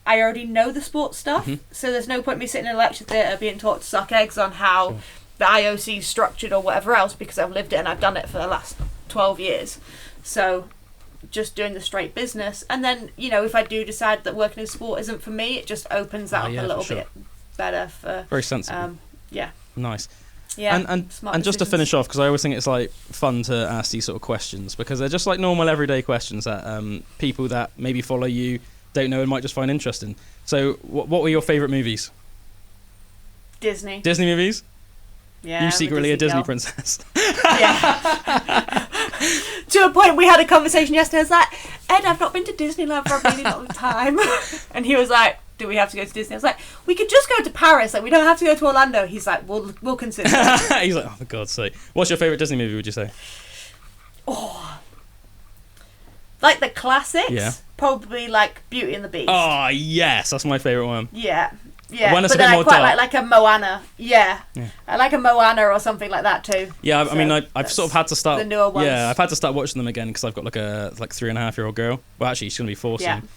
I already know the sports stuff, so there's no point me sitting in a lecture theatre being taught to suck eggs on how the IOC is structured or whatever else, because I've lived it and I've done it for the last 12 years. So just doing the straight business, and then if I do decide that working in sport isn't for me, it just opens that up a little bit better for very sensible. Nice. Yeah, and just to finish off, because I always think it's like fun to ask these sort of questions, because they're just like normal everyday questions that people that maybe follow you don't know and might just find interesting. So what were your favourite movies? Disney movies? Yeah, you secretly a Disney girl. Princess. Yeah. To a point, we had a conversation yesterday. I was like, Ed, I've not been to Disneyland for a really long time. And he was like, do we have to go to Disney? I was like, we could just go to Paris. Like, we don't have to go to Orlando. He's like, we'll consider it. He's like, oh, for God's sake. What's your favourite Disney movie, would you say? Oh, like the classics? Yeah. Probably like Beauty and the Beast. Oh, yes. That's my favourite one. Yeah. When it's but a bit then more I quite dark. like a Moana. Yeah. I like a Moana or something like that too. Yeah, So I mean, I've sort of had to start... the newer ones. Yeah, I've had to start watching them again because I've got like a 3.5-year-old girl. Well, actually, she's going to be 4 soon.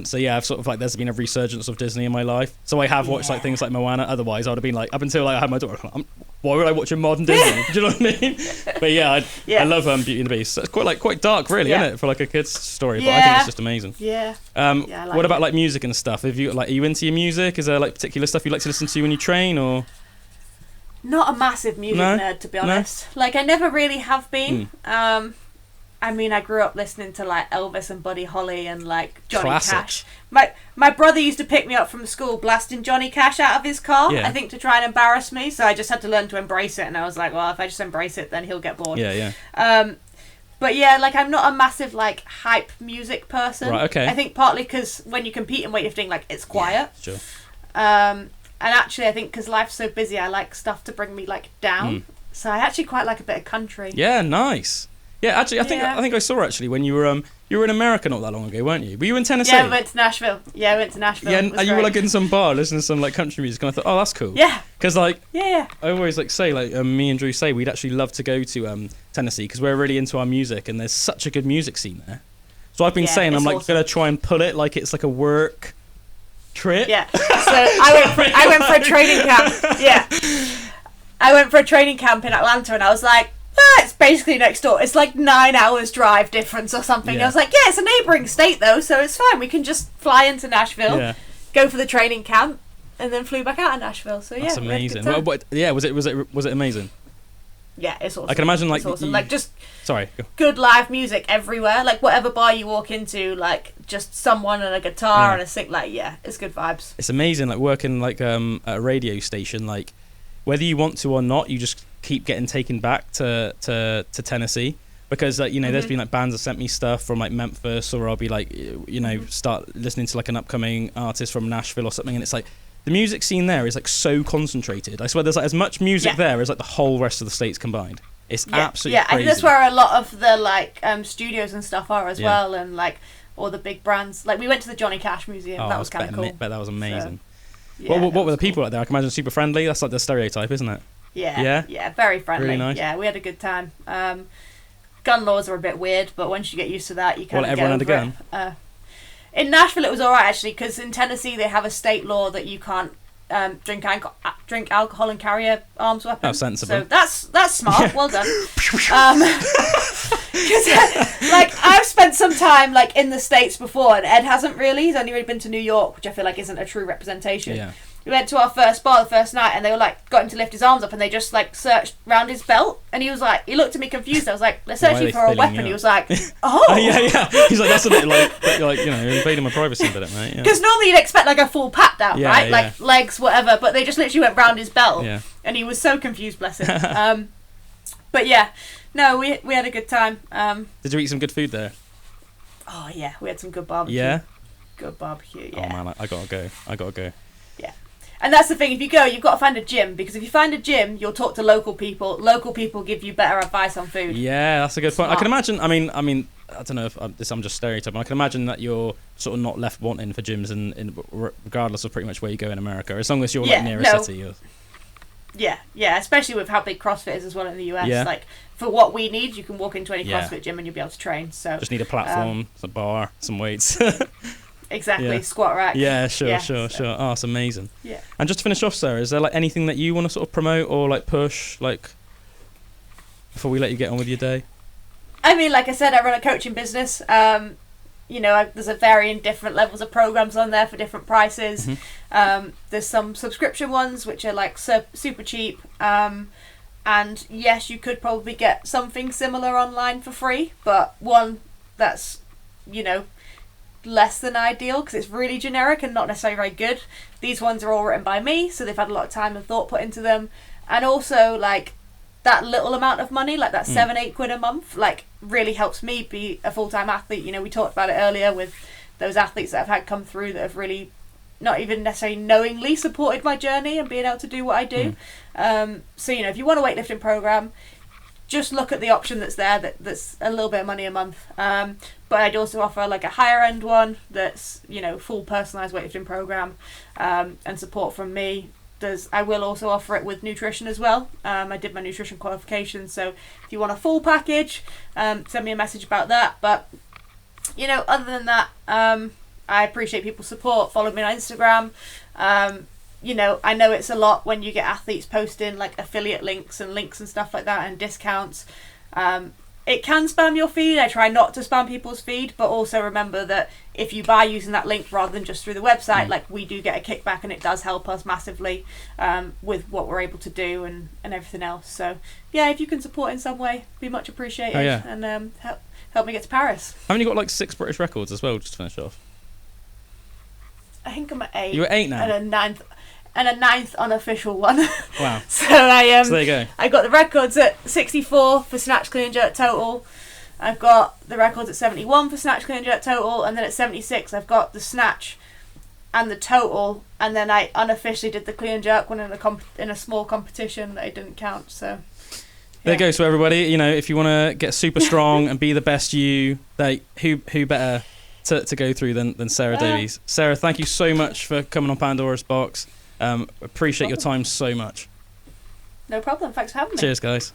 So yeah, I've sort of like, there's been a resurgence of Disney in my life. So I have watched like things like Moana. Otherwise, I would have been like, up until like, I had my daughter, why would I watch a modern Disney? Do you know what I mean? But yeah, I love Beauty and the Beast. It's quite dark, really, isn't it, for like a kid's story? But I think it's just amazing. Yeah. What about like music and stuff? Are you into your music? Is there like particular stuff you like to listen to when you train, or? Not a massive music nerd, to be honest. Like, I never really have been. I mean, I grew up listening to like Elvis and Buddy Holly and like Johnny Cash. My brother used to pick me up from school blasting Johnny Cash out of his car, I think to try and embarrass me. So I just had to learn to embrace it. And I was like, well, if I just embrace it, then he'll get bored. But yeah, like, I'm not a massive like hype music person. Right, okay. I think partly because when you compete in weightlifting, like, it's quiet. Sure. And actually, I think because life's so busy, I like stuff to bring me like down. So I actually quite like a bit of country. Yeah, nice. Yeah, actually, I think I saw actually when you were in America not that long ago, weren't you? Were you in Tennessee? Yeah, we went to Nashville. Yeah, and you were like in some bar listening to some like country music, and I thought, oh, that's cool. Yeah. Because like, I always like say like me and Drew say we'd actually love to go to Tennessee because we're really into our music, and there's such a good music scene there. So I've been saying I'm like awesome. gonna try and pull it like it's like a work trip. Yeah. So I went for a training camp. Yeah. I went for a training camp in Atlanta, and I was like, it's basically next door. It's like 9 hours drive difference or something. Yeah. I was like, yeah, it's a neighbouring state though, so it's fine. We can just fly into Nashville, go for the training camp, and then flew back out of Nashville. So that's amazing. Was it amazing? Yeah, it's awesome. I can imagine like it's awesome. Like, just good live music everywhere. Like, whatever bar you walk into, like, just someone and a guitar and a sing. Like, it's good vibes. It's amazing. Like, working like at a radio station, like, whether you want to or not, you just keep getting taken back to Tennessee, because there's been like bands that sent me stuff from like Memphis, or I'll be like start listening to like an upcoming artist from Nashville or something, and it's like the music scene there is like so concentrated. I swear there's like as much music there as like the whole rest of the states combined. It's absolutely crazy. I think that's where a lot of the like studios and stuff are as well, and like all the big brands. Like, we went to the Johnny Cash Museum. That was kind of cool. But that was amazing. So, what were the people like there? I can imagine super friendly. That's like the stereotype, isn't it? Yeah, very friendly. Really nice. Yeah, we had a good time. Gun laws are a bit weird, but once you get used to that, you kind of everyone had a gun. In Nashville, it was all right actually, because in Tennessee they have a state law that you can't drink alcohol and carry a arms weapon. That's sensible. So that's smart. Well done. Because like, I've spent some time like in the States before, and Ed hasn't really. He's only really been to New York, which I feel like isn't a true representation. Yeah. We went to our first bar the first night, and they were like, got him to lift his arms up, and they just like searched round his belt, and he was like, he looked at me confused. I was like, they're searching for a weapon. He was like, oh. Yeah. He's like, that's a bit like you're invading my privacy a bit, mate. Because normally you'd expect like a full pat down, right? Yeah. Like legs, whatever, but they just literally went round his belt, and he was so confused, bless him. But yeah, no, we had a good time. Did you eat some good food there? Oh yeah, we had some good barbecue. Yeah. Good barbecue. Oh Yeah. man, I gotta go. Yeah. And that's the thing, if you go, you've got to find a gym, because if you find a gym, you'll talk to local people. Local people give you better advice on food. Yeah, that's a good point. Smart. I can imagine, I mean, I don't know if I'm just stereotyping. I can imagine that you're sort of not left wanting for gyms regardless of pretty much where you go in America, as long as you're like near a city. Yeah, especially with how big CrossFit is as well in the US. Yeah. Like, for what we need, you can walk into any CrossFit gym and you'll be able to train. So just need a platform, some bar, some weights. Exactly, squat rack. Yeah, sure. Oh, it's amazing. Yeah. And just to finish off, Sarah, is there like anything that you want to sort of promote or like push, like, before we let you get on with your day? I mean, like I said, I run a coaching business. There's a varying different levels of programs on there for different prices. Mm-hmm. There's some subscription ones which are like super cheap. And yes, you could probably get something similar online for free, but one that's, less than ideal because it's really generic and not necessarily very good. These ones are all written by me, so they've had a lot of time and thought put into them. And also, like, that little amount of money, like that 7-8 quid a month, like, really helps me be a full-time athlete. We talked about it earlier with those athletes that I've had come through that have really not even necessarily knowingly supported my journey and being able to do what I do. So if you want a weightlifting program, just look at the option that's there that's a little bit of money a month. But I'd also offer like a higher end one that's full personalised weightlifting program and support from me. I will also offer it with nutrition as well. I did my nutrition qualification, so if you want a full package, send me a message about that. But other than that, I appreciate people's support. Follow me on Instagram. I know it's a lot when you get athletes posting like affiliate links and stuff like that and discounts. It can spam your feed. I try not to spam people's feed, but also remember that if you buy using that link rather than just through the website, like, we do get a kickback, and it does help us massively with what we're able to do and everything else. So yeah, if you can support in some way, be much appreciated. And help me get to Paris. Haven't you got like 6 British records as well, just to finish off? I think I'm at 8. You're at 8 now? And a 9th unofficial one. Wow. So so there you go. I got the records at 64 for snatch, clean and jerk total. I've got the records at 71 for snatch, clean and jerk total, and then at 76 I've got the snatch and the total, and then I unofficially did the clean and jerk one in a small competition that I didn't count. So there you go. So everybody, if you want to get super strong and be the best you, who better to go through than Sarah Davies. Sarah, thank you so much for coming on Pandora's Box. Appreciate your time so much. No problem. Thanks for having me. Cheers, guys.